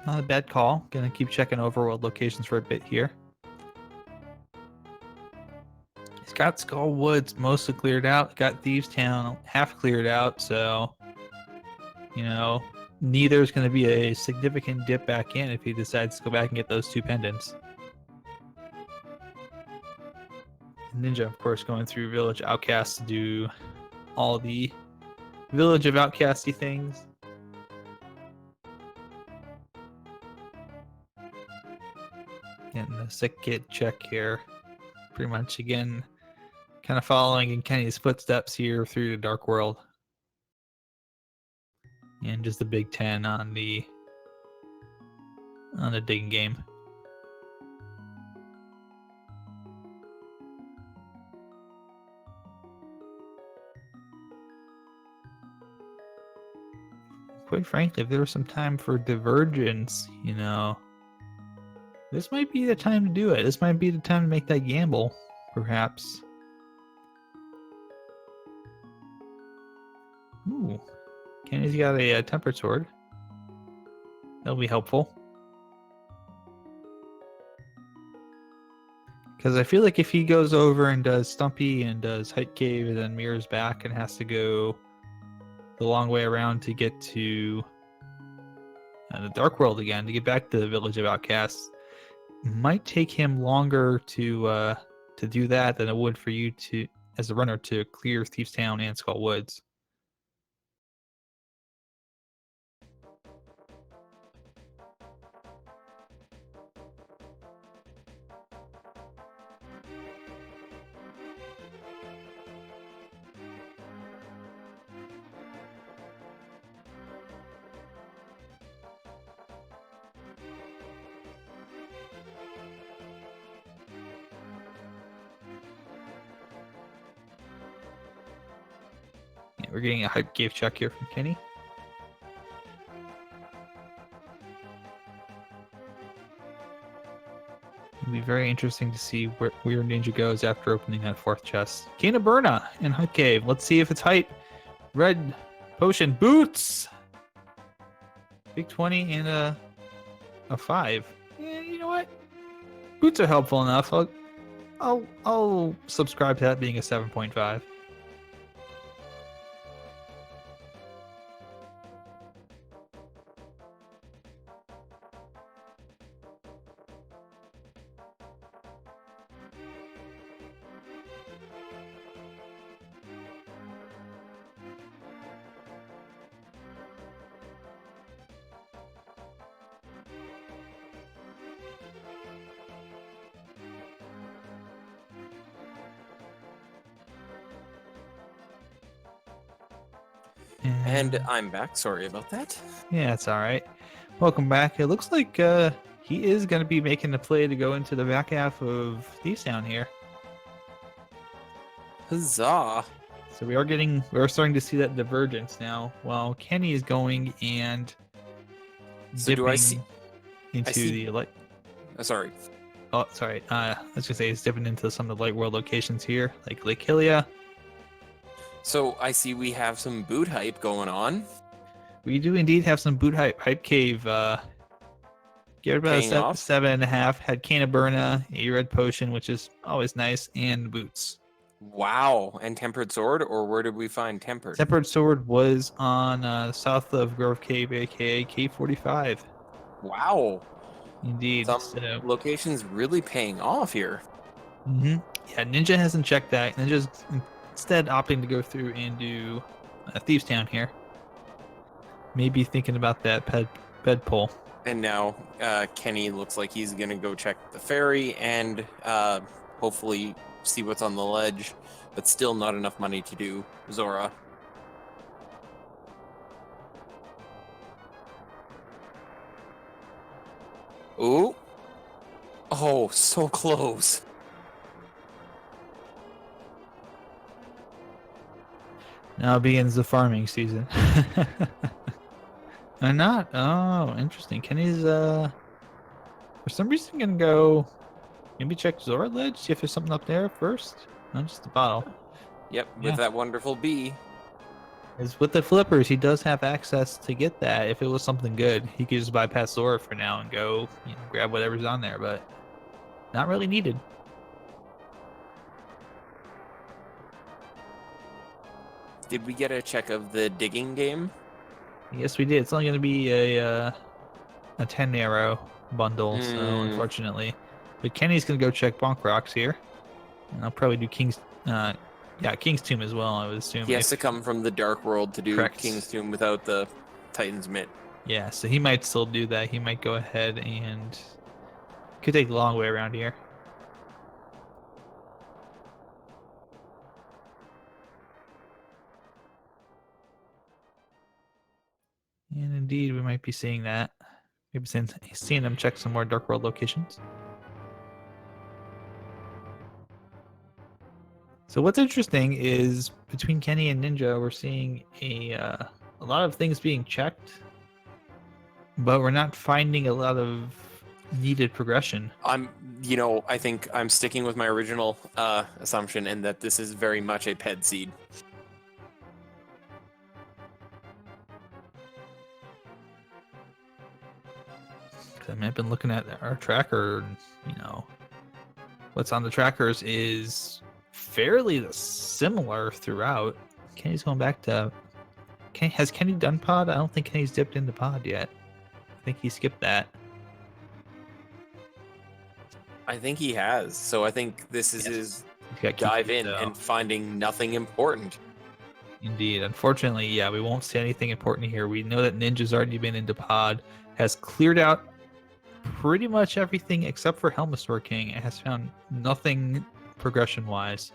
Not a bad call. Gonna keep checking overworld locations for a bit here. He's got Skull Woods mostly cleared out. Got Thieves Town half cleared out. So, you know, neither's going to be a significant dip back in if he decides to go back and get those two pendants. Ninja, of course, going through Village Outcasts to do all the Village of Outcasty things. Getting the sick kid check here. Pretty much, again, kind of following in Kenny's footsteps here through the Dark World. And just the big 10 on the digging game. Quite frankly, if there was some time for divergence, you know, this might be the time to do it. This might be the time to make that gamble, perhaps. Ooh, Kenny's got a tempered sword. That'll be helpful. Because I feel like if he goes over and does Stumpy and does Height Cave and then mirrors back and has to go the long way around to get to the Dark World again, to get back to the Village of Outcasts, might take him longer to do that than it would for you to, as a runner, to clear Thieves Town and Skull Woods. Yeah, we're getting a Hype Cave check here from Kenny. It'll be very interesting to see where Ninja goes after opening that 4th chest. Kena in Hype Cave. Let's see if it's height. Red potion boots. Big 20 and a 5. Yeah, you know what? Boots are helpful enough. I'll subscribe to that being a 7.5. And I'm back. Sorry about that. Yeah, it's all right. Welcome back. It looks like he is going to be making the play to go into the back half of Thieves Town here. Huzzah. So we're starting to see that divergence now. While Kenny is going and So do I see? into the light. Sorry. Oh, sorry. I was gonna say he's dipping into some of the light world locations here, like Lake Hylia. So I see we have some boot hype going on. We do indeed have some boot hype cave. Give it about Paying a off. 7.5. Had Kena, a red potion, which is always nice, and boots. Wow. And Tempered Sword, or where did we find Tempered? Tempered sword was on south of Grove Cave, aka K45. Wow. Indeed. Some So, locations really paying off here. yeah, Ninja hasn't checked that. Ninja's instead opting to go through and do Thieves Town here. Maybe thinking about that bed pull. And now Kenny looks like he's going to go check the ferry and hopefully see what's on the ledge, but still not enough money to do Zora. Ooh. Oh, so close. Now begins the farming season. Or not? Oh, interesting. Kenny's for some reason gonna go maybe check Zora Ledge, see if there's something up there first. Not just the bottle. Yep, with Yeah. that wonderful bee. Is with the flippers, he does have access to get that. If it was something good, he could just bypass Zora for now and go, grab whatever's on there, but not really needed. Did we get a check of the digging game? Yes, we did. It's only gonna be a 10 arrow bundle, so unfortunately. But Kenny's gonna go check Bonk Rocks here. And I'll probably do King's Tomb as well, I would assume. He has to come from the Dark World to do Correct. King's Tomb without the Titan's Mitt. Yeah, so he might still do that. He might go ahead and could take the long way around here. And indeed, we might be seeing that. Maybe seeing them check some more Dark World locations. So what's interesting is between Kenny and Ninja, we're seeing a lot of things being checked, but we're not finding a lot of needed progression. I think I'm sticking with my original assumption in that this is very much a ped seed. I mean, I've been looking at our tracker, and, what's on the trackers is fairly similar throughout. Kenny's going back to... Has Kenny done pod? I don't think Kenny's dipped into pod yet. I think he skipped that. I think he has. So I think this is his dive in and finding nothing important. Indeed. Unfortunately, yeah, we won't see anything important here. We know that Ninja's already been into pod, has cleared out pretty much everything except for Helmasaur King. It has found nothing progression-wise.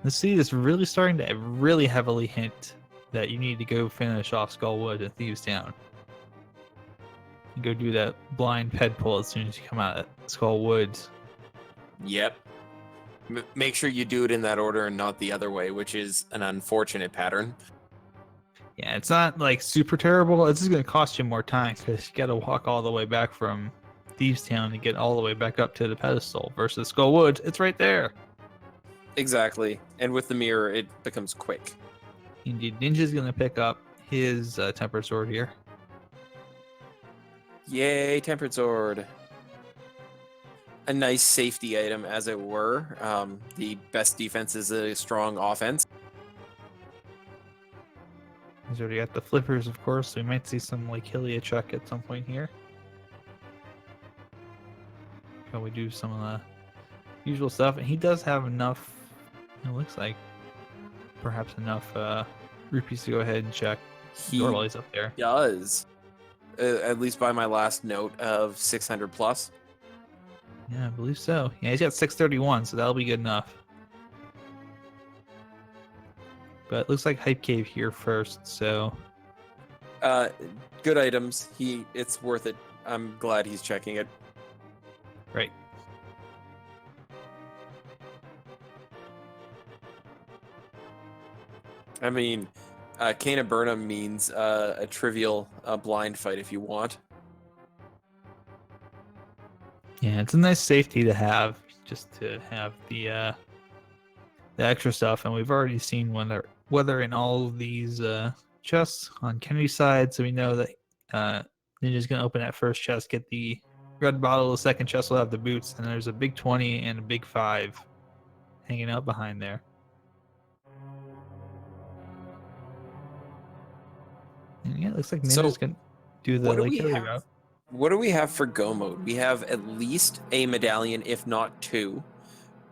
The city is really starting to really heavily hint that you need to go finish off Skullwood and Thieves Town. And go do that blind ped pull as soon as you come out of Skullwood. Yep. Make sure you do it in that order and not the other way, which is an unfortunate pattern. Yeah, it's not like super terrible. It's just going to cost you more time because you got to walk all the way back from Thieves Town to get all the way back up to the pedestal versus Skullwood. It's right there. Exactly. And with the mirror, it becomes quick. Indeed, Ninja's going to pick up his Tempered Sword here. Yay, Tempered Sword. A nice safety item, as it were. The best defense is a strong offense. He's already got the flippers, of course, so we might see some like Hylia check at some point here. Probably do some of the usual stuff, and he does have enough. It looks like perhaps enough rupees to go ahead and check. While he's up there. Does, at least by my last note of 600 plus. Yeah, I believe so. Yeah, he's got 631, so that'll be good enough. But it looks like Hype Cave here first, so... Good items. It's worth it. I'm glad he's checking it. Right. I mean, Cana Burnham means a trivial blind fight if you want. Yeah, it's a nice safety to have, just to have the extra stuff, and we've already seen whether in all of these chests on Kennedy's side, so we know that Ninja's gonna open that first chest, get the red bottle. The second chest will have the boots, and there's a big 20 and a big 5 hanging out behind there. And yeah, it looks like Ninja's gonna do the What do Lake we Hilly have? route. What do we have for go mode? We have at least a medallion, if not two.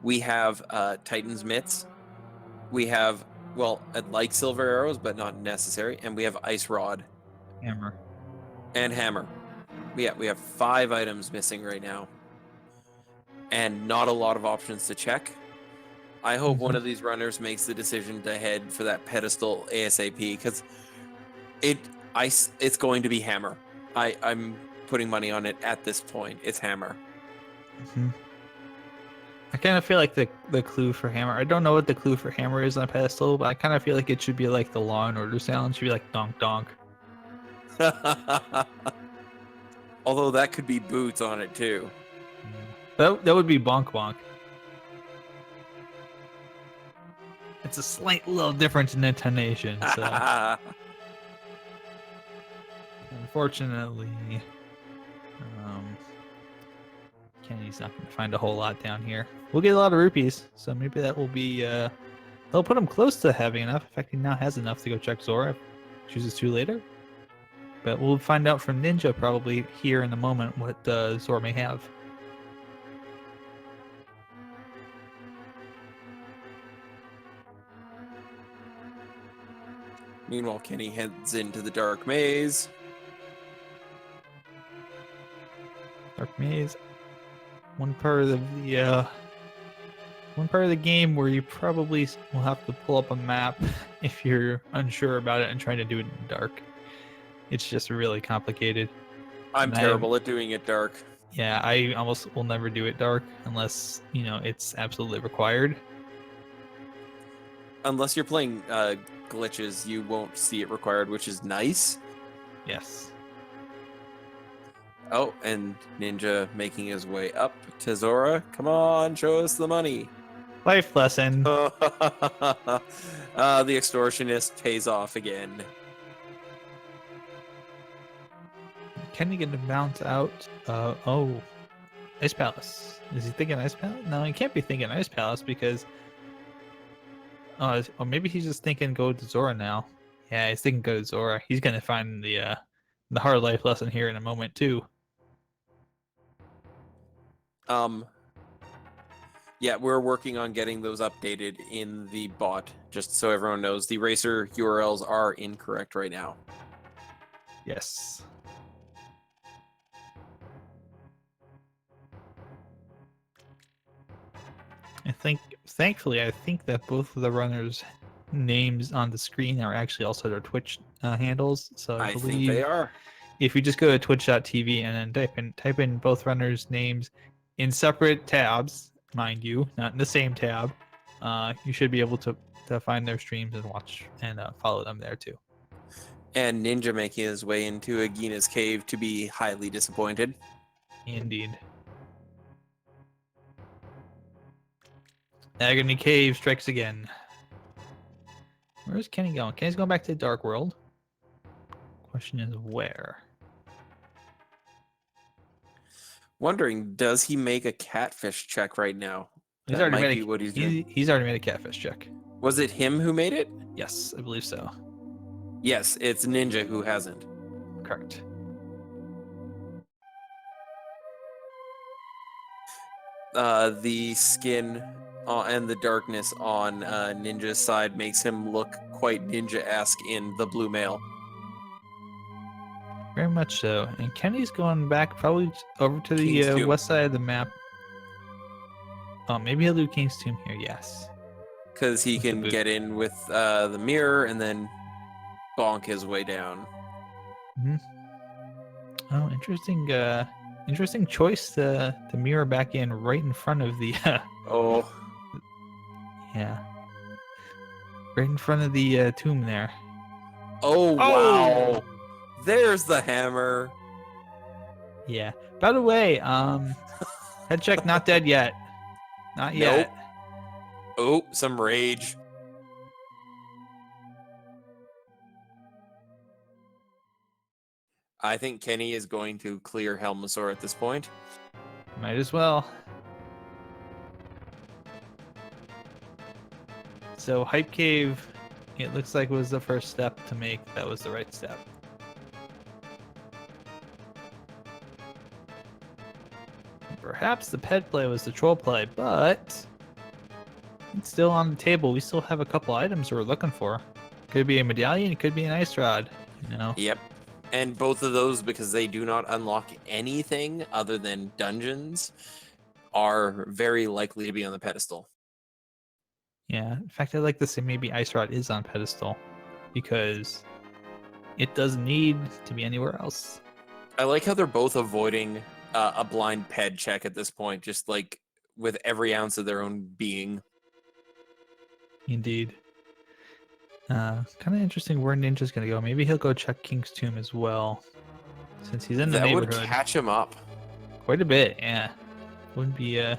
We have Titan's mitts. We have, well, I'd like silver arrows, but not necessary. And we have ice rod Hammer. and hammer. Yeah, we have 5 items missing right now, and not a lot of options to check. I hope one of these runners makes the decision to head for that pedestal ASAP, because it's going to be hammer. I'm putting money on it at this point. It's hammer. I kind of feel like the clue for hammer. I don't know what the clue for hammer is on a pedestal, but I kind of feel like it should be like the Law and Order sound. It should be like donk donk. Although that could be boots on it too. That would be bonk bonk. It's a slight little difference in intonation. So unfortunately, Kenny's not going to find a whole lot down here. We'll get a lot of rupees, so maybe that will be. They'll put him close to having enough. In fact, he now has enough to go check Zora if he chooses to later. But we'll find out from Ninja probably here in a moment what Zora may have. Meanwhile, Kenny heads into the dark maze. Dark Maze. One part of the game where you probably will have to pull up a map if you're unsure about it and trying to do it in the dark. It's just really complicated. I'm terrible at doing it dark. Yeah, I almost will never do it dark unless, it's absolutely required. Unless you're playing glitches, you won't see it required, which is nice. Yes. Oh, and Ninja making his way up to Zora. Come on, show us the money. Life lesson. The extortionist pays off again. Can he get to bounce out? Ice Palace. Is he thinking Ice Palace? No, he can't be thinking Ice Palace because... or maybe he's just thinking go to Zora now. Yeah, he's thinking go to Zora. He's going to find the hard life lesson here in a moment, too. Yeah, we're working on getting those updated in the bot, just so everyone knows. The racer URLs are incorrect right now. Yes. Thankfully, I think that both of the runners' names on the screen are actually also their Twitch handles. So I believe think they are. If you just go to twitch.tv and then type in both runners' names in separate tabs, mind you, not in the same tab, you should be able to find their streams and watch and follow them there too. And Ninja making his way into Agina's cave to be highly disappointed. Indeed. Agony Cave strikes again. Where's Kenny going? Kenny's going back to the Dark World. Question is where? Wondering, does he make a catfish check right now? He's That already might made be what he's doing. He's already made a catfish check. Was it him who made it? Yes, I believe so. Yes, it's Ninja who hasn't. Correct. The skin and the darkness on Ninja's side makes him look quite ninja-esque in the blue mail. Very much so. And Kenny's going back probably over to King's the Tomb. west side of the map. Oh, maybe he'll do King's Tomb here, yes. Because he With the can boot. get in with the mirror and then bonk his way down. Oh, interesting choice to mirror back in right in front of the Oh, yeah. Right in front of the tomb there. oh wow! There's the hammer. Yeah. By the way, head check not dead yet. Not yet. Oh, some rage. I think Kenny is going to clear Helmasaur at this point. Might as well. So Hype Cave, it looks like was the first step to make. That was the right step. perhaps the pet play was the troll play, but it's still on the table. We still have a couple items we're looking for. Could be a medallion, it could be an ice rod, you know. Yep. And both of those, because they do not unlock anything other than dungeons, are very likely to be on the pedestal. Yeah, in fact, I'd like to say maybe ice rod is on pedestal because it doesn't need to be anywhere else. I like how they're both avoiding a blind ped check at this point, just like with every ounce of their own being. Indeed. Kind of interesting where Ninja's gonna go. Maybe he'll go check King's Tomb as well, since he's in the That would neighborhood. catch him up. Quite a bit, yeah. Wouldn't be a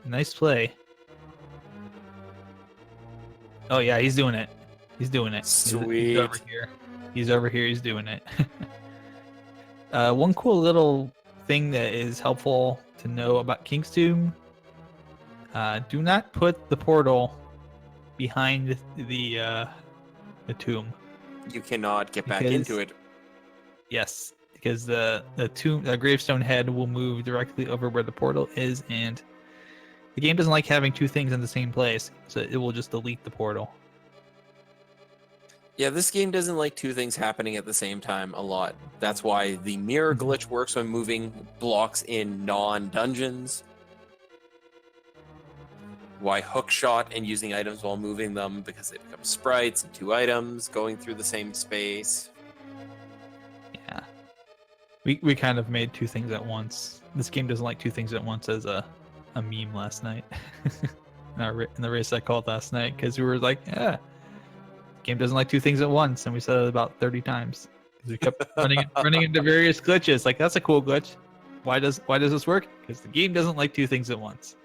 nice play. Oh yeah, he's doing it. He's doing it. Sweet. He's over here. He's over here. He's doing it. One cool little thing that is helpful to know about King's Tomb: do not put the portal behind the tomb. You cannot get back Because- into it. Yes, because the gravestone head will move directly over where the portal is, and the game doesn't like having two things in the same place, so it will just delete the portal. Yeah, this game doesn't like two things happening at the same time a lot. That's why the mirror glitch works when moving blocks in non-dungeons. Why hookshot and using items while moving them, because they become sprites and two items going through the same space. Yeah, we kind of made two things at once. This game doesn't like two things at once as a meme last night. in the race I called last night, because we were like, yeah, game doesn't like two things at once, and we said it about 30 times because we kept running into various glitches. Like, that's a cool glitch. Why does this work? Because the game doesn't like two things at once.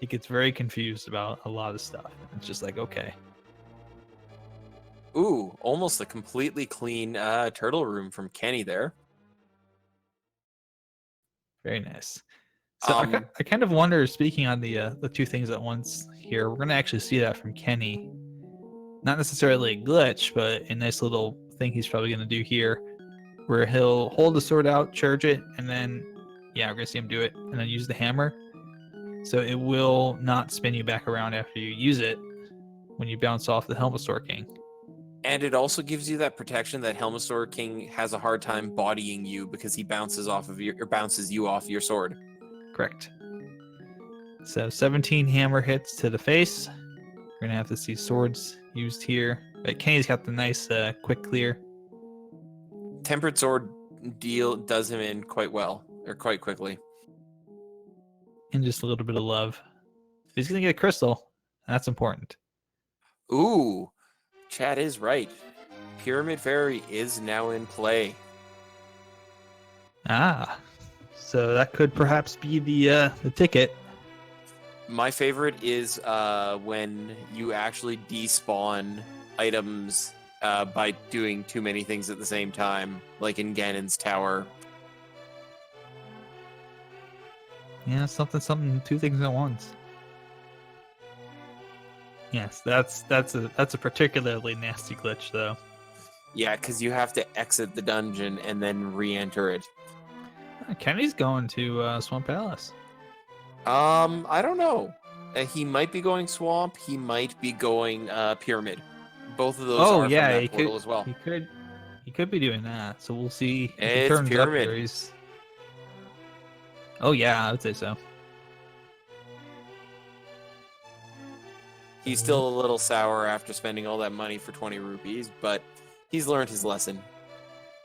He gets very confused about a lot of stuff. It's just like, okay. Ooh, almost a completely clean turtle room from Kenny there. Very nice. So I kind of wonder, speaking on the two things at once here, we're going to actually see that from Kenny. Not necessarily a glitch, but a nice little thing he's probably going to do here, where he'll hold the sword out, charge it, and then, yeah, we're going to see him do it, and then use the hammer. So it will not spin you back around after you use it when you bounce off the Helmasaur King. And it also gives you that protection that Helmasaur King has a hard time bodying you because he bounces you off your sword. Correct. So 17 hammer hits to the face. We're going to have to see swords used here. But Kenny's got the nice quick clear. Tempered Sword does him in quite well, or quite quickly. And just a little bit of love. He's going to get a crystal. That's important. Ooh, Chad is right. Pyramid Fairy is now in play. Ah, so that could perhaps be the ticket. My favorite is when you actually despawn items by doing too many things at the same time, like in Ganon's Tower. Yeah, something, two things at once. Yes, that's a particularly nasty glitch, though. Yeah, because you have to exit the dungeon and then re-enter it. Kenny's going to Swamp Palace. I don't know. He might be going Swamp. He might be going Pyramid. Both of those are from that portal as well. He could be doing that. So we'll see. If he It's turns Pyramid. Up there, Oh yeah, I would say so. He's still a little sour after spending all that money for 20 rupees, but he's learned his lesson.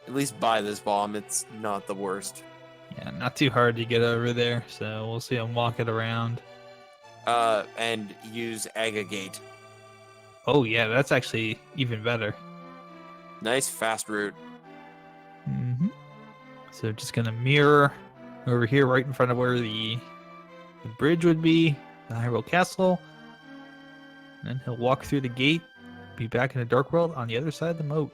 At least buy this bomb. It's not the worst. Yeah, not too hard to get over there. So we'll see him walk it around. And use Agagate. Oh yeah, that's actually even better. Nice fast route. Mm-hmm. So just gonna mirror over here, right in front of where the bridge would be, the Hyrule Castle. And then he'll walk through the gate, be back in the Dark World on the other side of the moat.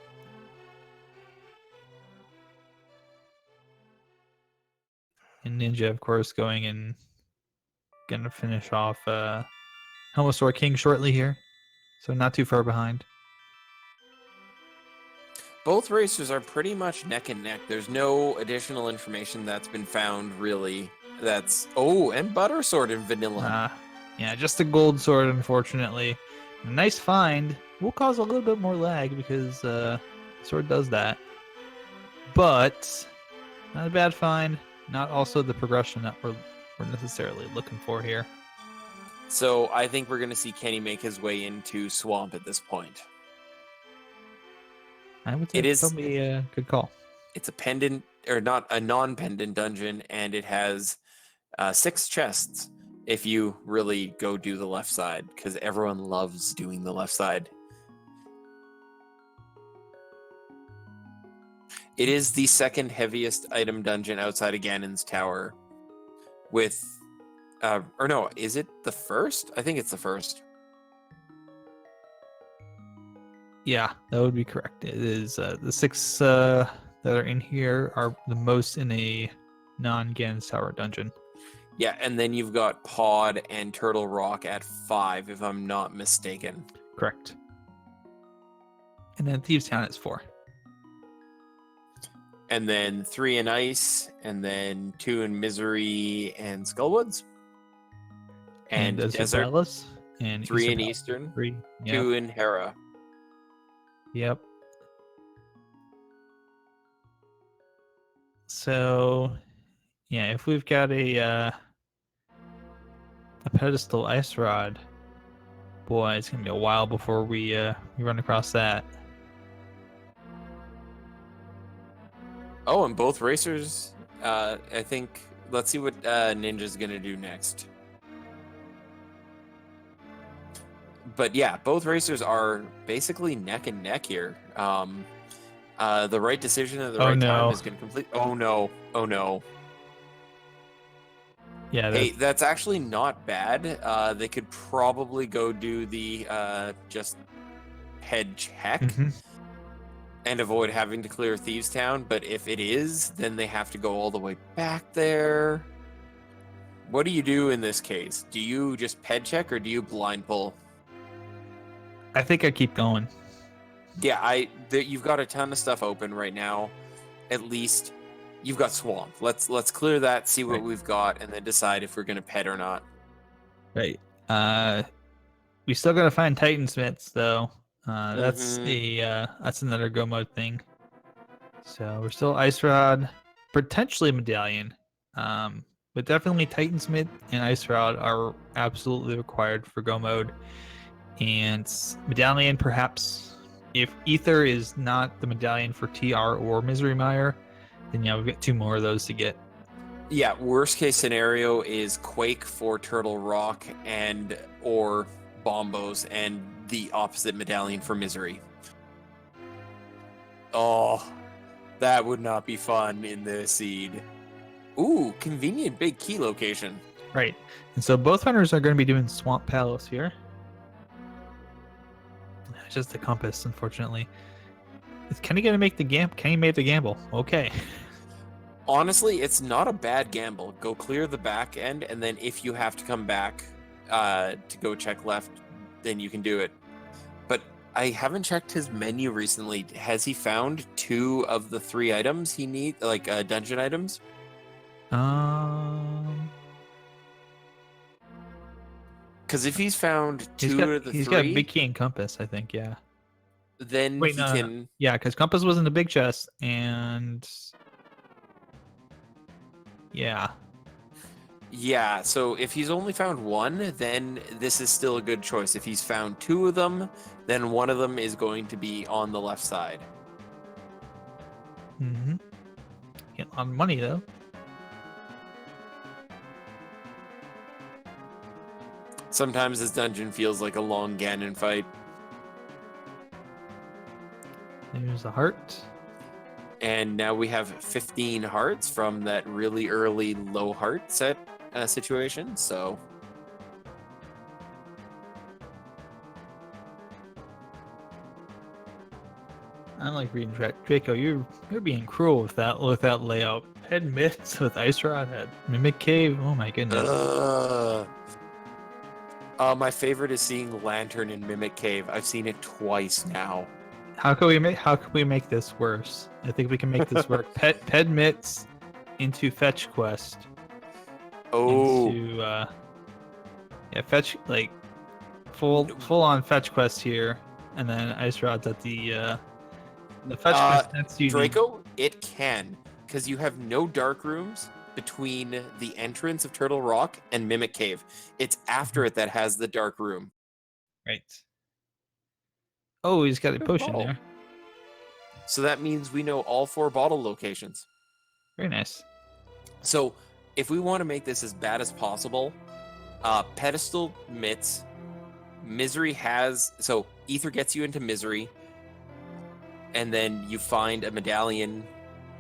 And Ninja, of course, going and gonna finish off Helmasaur King shortly here. So not too far behind. both racers are pretty much neck and neck. There's no additional information that's been found, really. That's... Oh, and Butter Sword in vanilla. Yeah, just a gold sword, unfortunately. A nice find. Will cause a little bit more lag because sword does that. But not a bad find. Not also the progression that we're necessarily looking for here. So I think we're going to see Kenny make his way into Swamp at this point. I would say it's probably a good call. It's a pendant, or not a non-pendant dungeon, and it has 6 chests if you really go do the left side, because everyone loves doing the left side. It is the second heaviest item dungeon outside of Ganon's Tower. With, or no, is it the first? I think it's the first. Yeah, that would be correct. It is the 6 that are in here are the most in a non-Ganon's Tower dungeon. Yeah, and then you've got Pod and Turtle Rock at 5, if I'm not mistaken. Correct. And then Thieves Town is 4. And then 3 in Ice, and then 2 in Misery and Skullwoods. And Desert. Palace, and 3 in Palace. Eastern. 3. Yep. 2 in Hera. Yep. So, yeah, if we've got a pedestal ice rod, boy, it's gonna be a while before we run across that. Oh, and both racers, I think, let's see what Ninja's gonna do next. But yeah, both racers are basically neck and neck here. The right decision at the right time is gonna complete. Oh no, oh no. Yeah. Hey, that's actually not bad. They could probably go do the just head check. And avoid having to clear Thieves Town, but if it is, then they have to go all the way back there. What do you do in this case? Do you just ped check or do you blind pull? I think I keep going. Yeah, you've got a ton of stuff open right now. At least you've got Swamp. Let's clear that, see what we've got, and then decide if we're gonna ped or not. Right. We still gotta find Titansmiths though. That's another go mode thing. So we're still Ice Rod, potentially Medallion, but definitely Titansmith and Ice Rod are absolutely required for go mode. And Medallion, perhaps, if Ether is not the Medallion for TR or Misery Mire, then yeah, we've got 2 more of those to get. Yeah, worst case scenario is Quake for Turtle Rock and or Bombos, and the opposite Medallion for Misery. Oh, that would not be fun in the seed. Ooh, convenient big key location. Right. And so both hunters are going to be doing Swamp Palace here. Just the compass, unfortunately. Is Kenny going to make the gamble? Kenny made the gamble. Okay. Honestly, it's not a bad gamble. Go clear the back end, and then if you have to come back to go check left, then you can do it. But I haven't checked his menu recently. Has he found 2 of the 3 items he needs, like dungeon items? Because if he's found 2 of the 3, he's got big key and compass, I think. Yeah. Then wait, he can. No. Yeah, because compass was in the big chest, and yeah. Yeah, so if he's only found 1, then this is still a good choice. If he's found 2 of them, then 1 of them is going to be on the left side. Get a lot of money, though. Sometimes this dungeon feels like a long Ganon fight. There's a heart. And now we have 15 hearts from that really early low heart set situation, so... I don't like reading Draco. You're being cruel with that layout. Head myths with Ice Rod, head Mimic Cave. Oh my goodness. My favorite is seeing Lantern in Mimic Cave. I've seen it twice now. How can we make this worse? I think we can make this work. Ped Mitts into fetch quest. Oh, Into yeah, fetch like full on fetch quest here, and then ice rods at the fetch quest. That's you need. Draco, it can, because you have no dark rooms between the entrance of Turtle Rock and Mimic Cave. It's after it that has the dark room. Right. Oh, he's got a Good potion call. there. So that means we know all 4 bottle locations. Very nice. So if we want to make this as bad as possible, pedestal mitts, misery has, so ether gets you into misery, and then you find a medallion,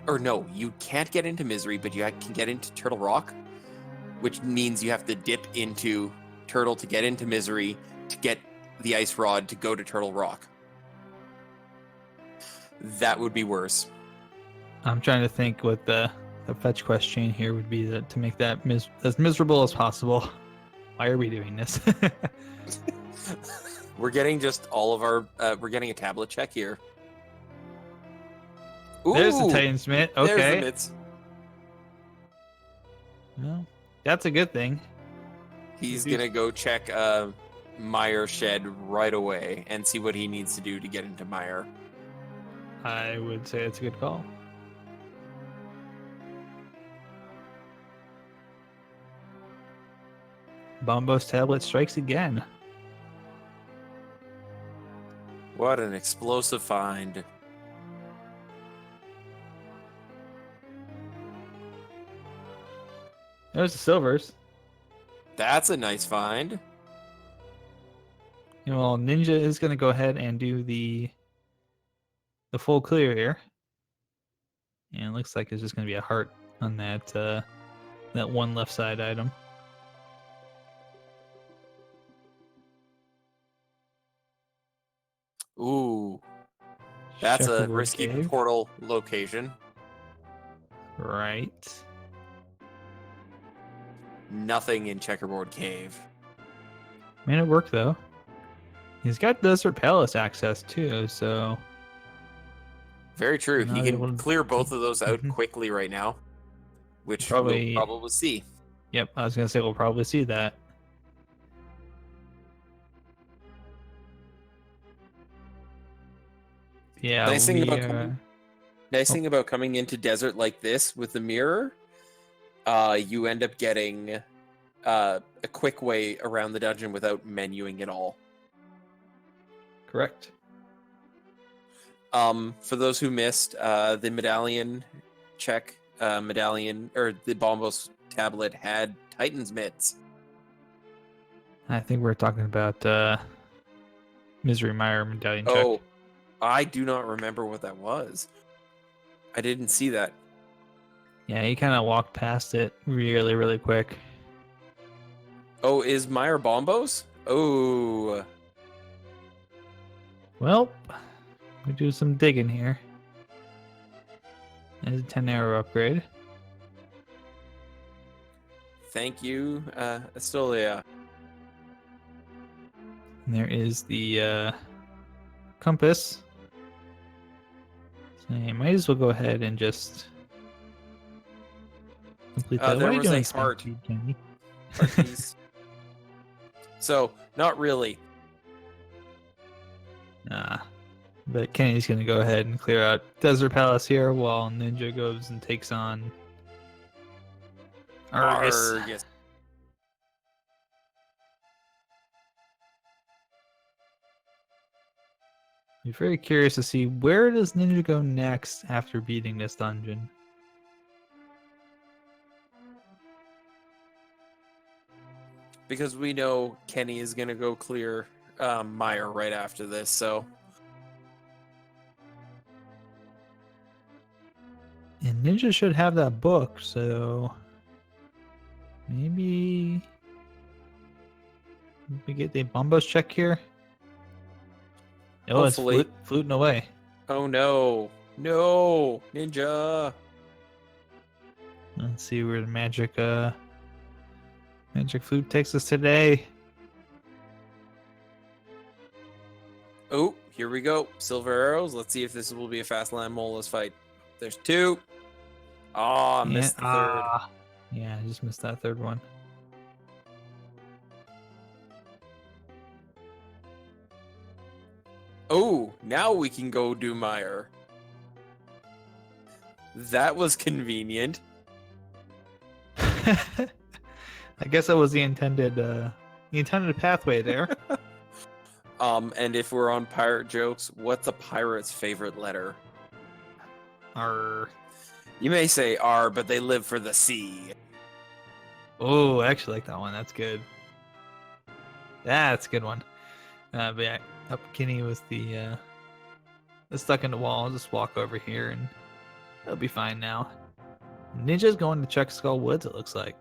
or no, you can't get into misery, but you can get into Turtle Rock, which means you have to dip into Turtle to get into misery to get the ice rod to go to Turtle Rock. That would be worse. I'm trying to think what the fetch quest chain here would be to make that as miserable as possible. Why are we doing this? We're getting just all of our, we're getting a tablet check here. Ooh, There's the Titan's Mitt. there's the Okay. mitts. Well, that's a good thing. He's gonna go check Meyer shed right away and see what he needs to do to get into Meyer. I would say it's a good call. Bombo's tablet strikes again. What an explosive find. There's the silvers. That's a nice find. You know, well, Ninja is going to go ahead and do the full clear here. And it looks like it's just going to be a heart on that that one left side item. Ooh. That's a Checkerboard risky cave. portal location. Right. Nothing in Checkerboard Cave. Made it work though. He's got Desert Palace access too, so Very true. Not He able can to- clear both of those out Mhm. quickly right now, which Probably- we'll probably see. Yep, I was gonna say we'll probably see that. Yeah, Nice thing we, about coming about coming into desert like this with the mirror, you end up getting a quick way around the dungeon without menuing at all. correct. For those who missed, the medallion check, medallion or the Bombos tablet had Titan's mitts. I think we're talking about Misery Mire medallion check. Oh, I do not remember what that was. I didn't see that. Yeah, he kind of walked past it really, really quick. Oh, is Meyer Bombos? Oh, Well, we do some digging here. There's a 10 arrow upgrade. thank you, Astolia. And there is the compass. So you might as well go ahead and just complete that. There What are you was a doing, heart. Stampede, Kenny? Parties. So, not really. Nah. But Kenny's gonna go ahead and clear out Desert Palace here while Ninja goes and takes on Argus. Argus. I'm very curious to see where does Ninja go next after beating this dungeon. Because we know Kenny is going to go clear Meyer right after this, so... And Ninja should have that book, so maybe we get the Bombos check here. Oh, Hopefully. it's fluting away. Oh no. No! Ninja! Let's see where the magic flute takes us today. Oh, here we go. Silver arrows. Let's see if this will be a fast land Molas fight. There's 2. Oh, missed the third. Yeah, I just missed that third one. Oh, now we can go do Meyer. That was convenient. I guess that was the intended pathway there. And if we're on pirate jokes, what's a pirate's favorite letter? R. You may say R, but they live for the sea. Oh, I actually like that one. That's good. That's a good one. But yeah, up Kenny was the stuck in the wall. I'll just walk over here and it'll be fine now. Ninja's going to check Skull Woods, it looks like.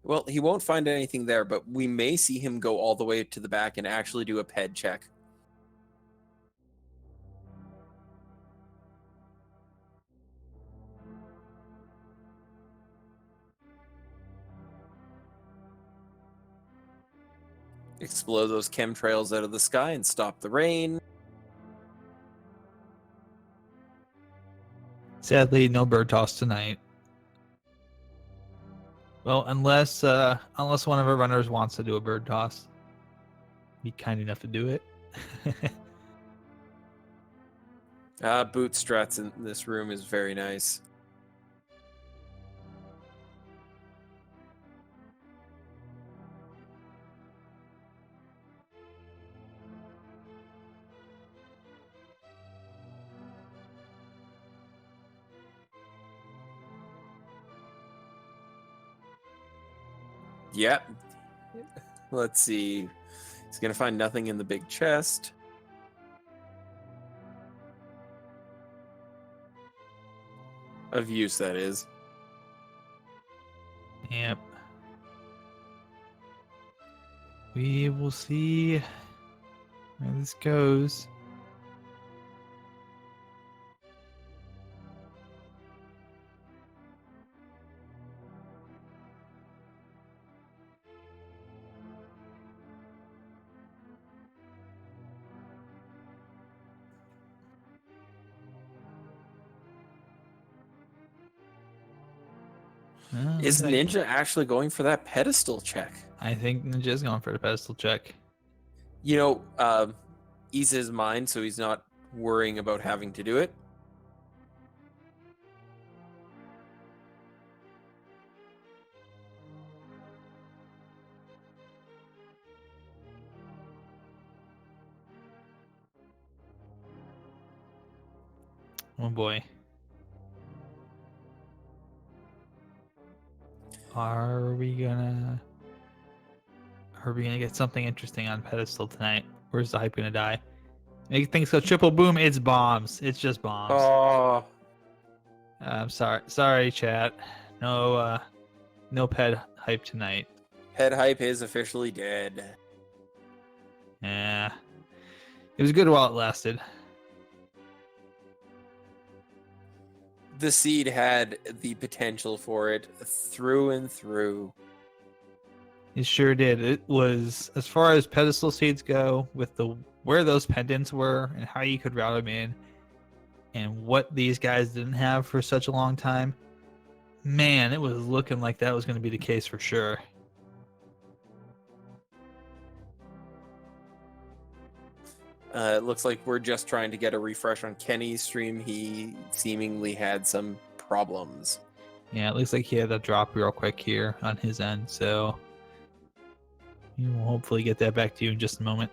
Well, he won't find anything there, but we may see him go all the way to the back and actually do a ped check. Explode those chemtrails out of the sky and stop the rain. Sadly, no bird toss tonight. Well, unless one of our runners wants to do a bird toss. Be kind enough to do it. Boot struts in this room is very nice. Yep. Let's see. He's gonna find nothing in the big chest. Of use, that is. Yep. We will see where this goes. Is Ninja actually going for that pedestal check? I think Ninja's going for the pedestal check. You know, ease his mind so he's not worrying about having to do it. Oh boy. Are we gonna get something interesting on pedestal tonight? Where's the hype gonna die? Make things go triple boom. It's bombs. It's just bombs. Oh, I'm sorry, chat. No, no ped hype tonight. head hype is officially dead. Yeah, it was good while it lasted. The seed had the potential for it through and through. It sure did. It was, as far as pedestal seeds go, with the where those pendants were and how you could route them in, and what these guys didn't have for such a long time. Man, it was looking like that was going to be the case for sure. It looks like we're just trying to get a refresh on Kenny's stream. He seemingly had some problems. Yeah, it looks like he had a drop real quick here on his end, so we will hopefully get that back to you in just a moment.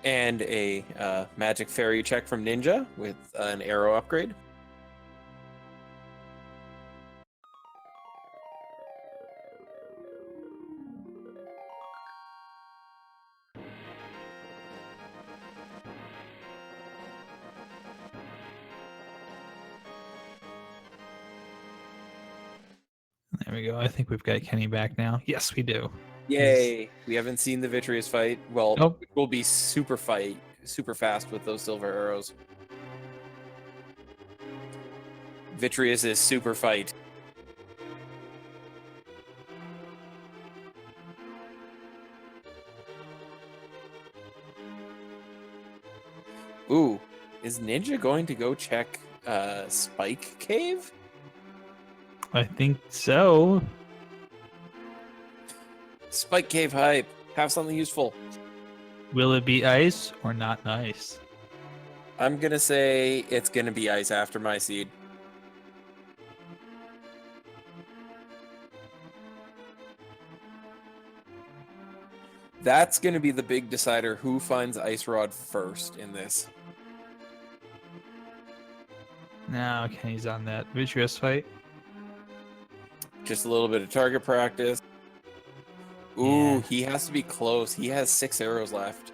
And a magic fairy check from Ninja with an arrow upgrade. There we go. I think we've got Kenny back now. Yes, we do. Yay! We haven't seen the Vitreous fight. Well, Nope. it will be super fast with those silver arrows. Vitreous is super fight. Ooh, is Ninja going to go check Spike Cave? I think so. Spike Cave hype. Have something useful. Will it be ice or not nice? I'm gonna say it's gonna be ice after my seed. That's gonna be the big decider who finds Ice Rod first in this. Now Kenny's on that Vitreous fight. Just a little bit of target practice. Ooh, he has to be close. He has 6 arrows left.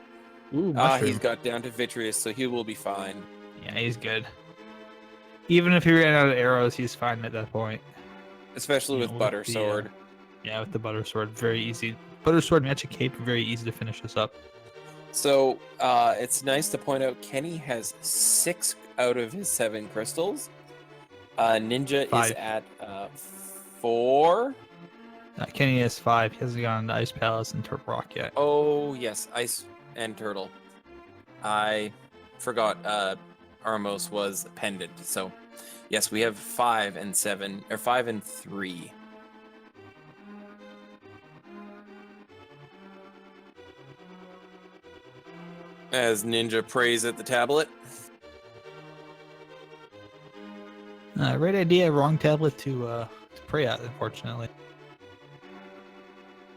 Ooh, Ah, mushroom. he's got down to Vitreous, so he will be fine. Yeah, he's good. Even if he ran out of arrows, he's fine at that point. Especially You with know, Butter the, Sword. Yeah, with the Butter Sword, very easy. Butter Sword, Magic Cape, very easy to finish this up. So, it's nice to point out Kenny has 6 out of his 7 crystals. Ninja 5. is at 4. Kenny has 5. He hasn't gone to Ice Palace and Turtle Rock yet. Oh, yes, Ice and Turtle. I forgot Armos was pendant. So, yes, we have 5 and 7, or 5 and 3. As Ninja prays at the tablet. Right idea, wrong tablet to pray at, unfortunately.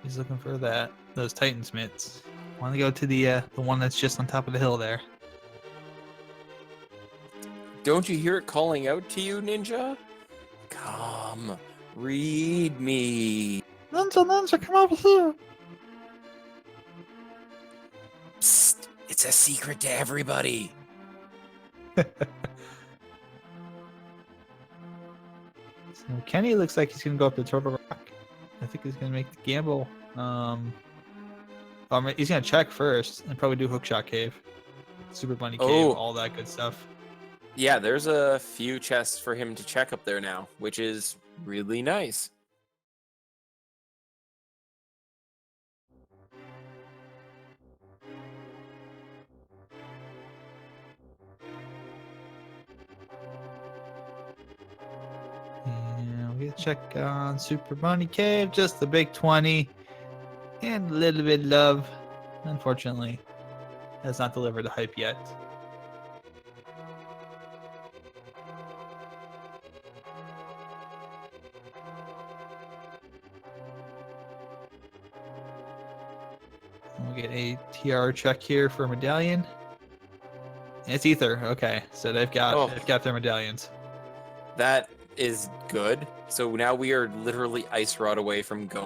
He's looking for those Titan's mitts. Want to go to the one that's just on top of the hill there. Don't you hear it calling out to you, Ninja? Come, read me. Ninja, come over here. Psst, it's a secret to everybody. So Kenny looks like he's gonna go up to Turtle Rock. I think he's gonna make the gamble. He's gonna check first and probably do Hookshot Cave, Super Bunny Cave, all that good stuff. Yeah, there's a few chests for him to check up there now, which is really nice. And we get to check on Super Bunny Cave, just the big 20, and a little bit of love. Unfortunately, has not delivered the hype yet. We'll get a TR check here for medallion. It's Ether. Okay, so they've got their medallions. That is good. So now we are literally Ice Rod away from going.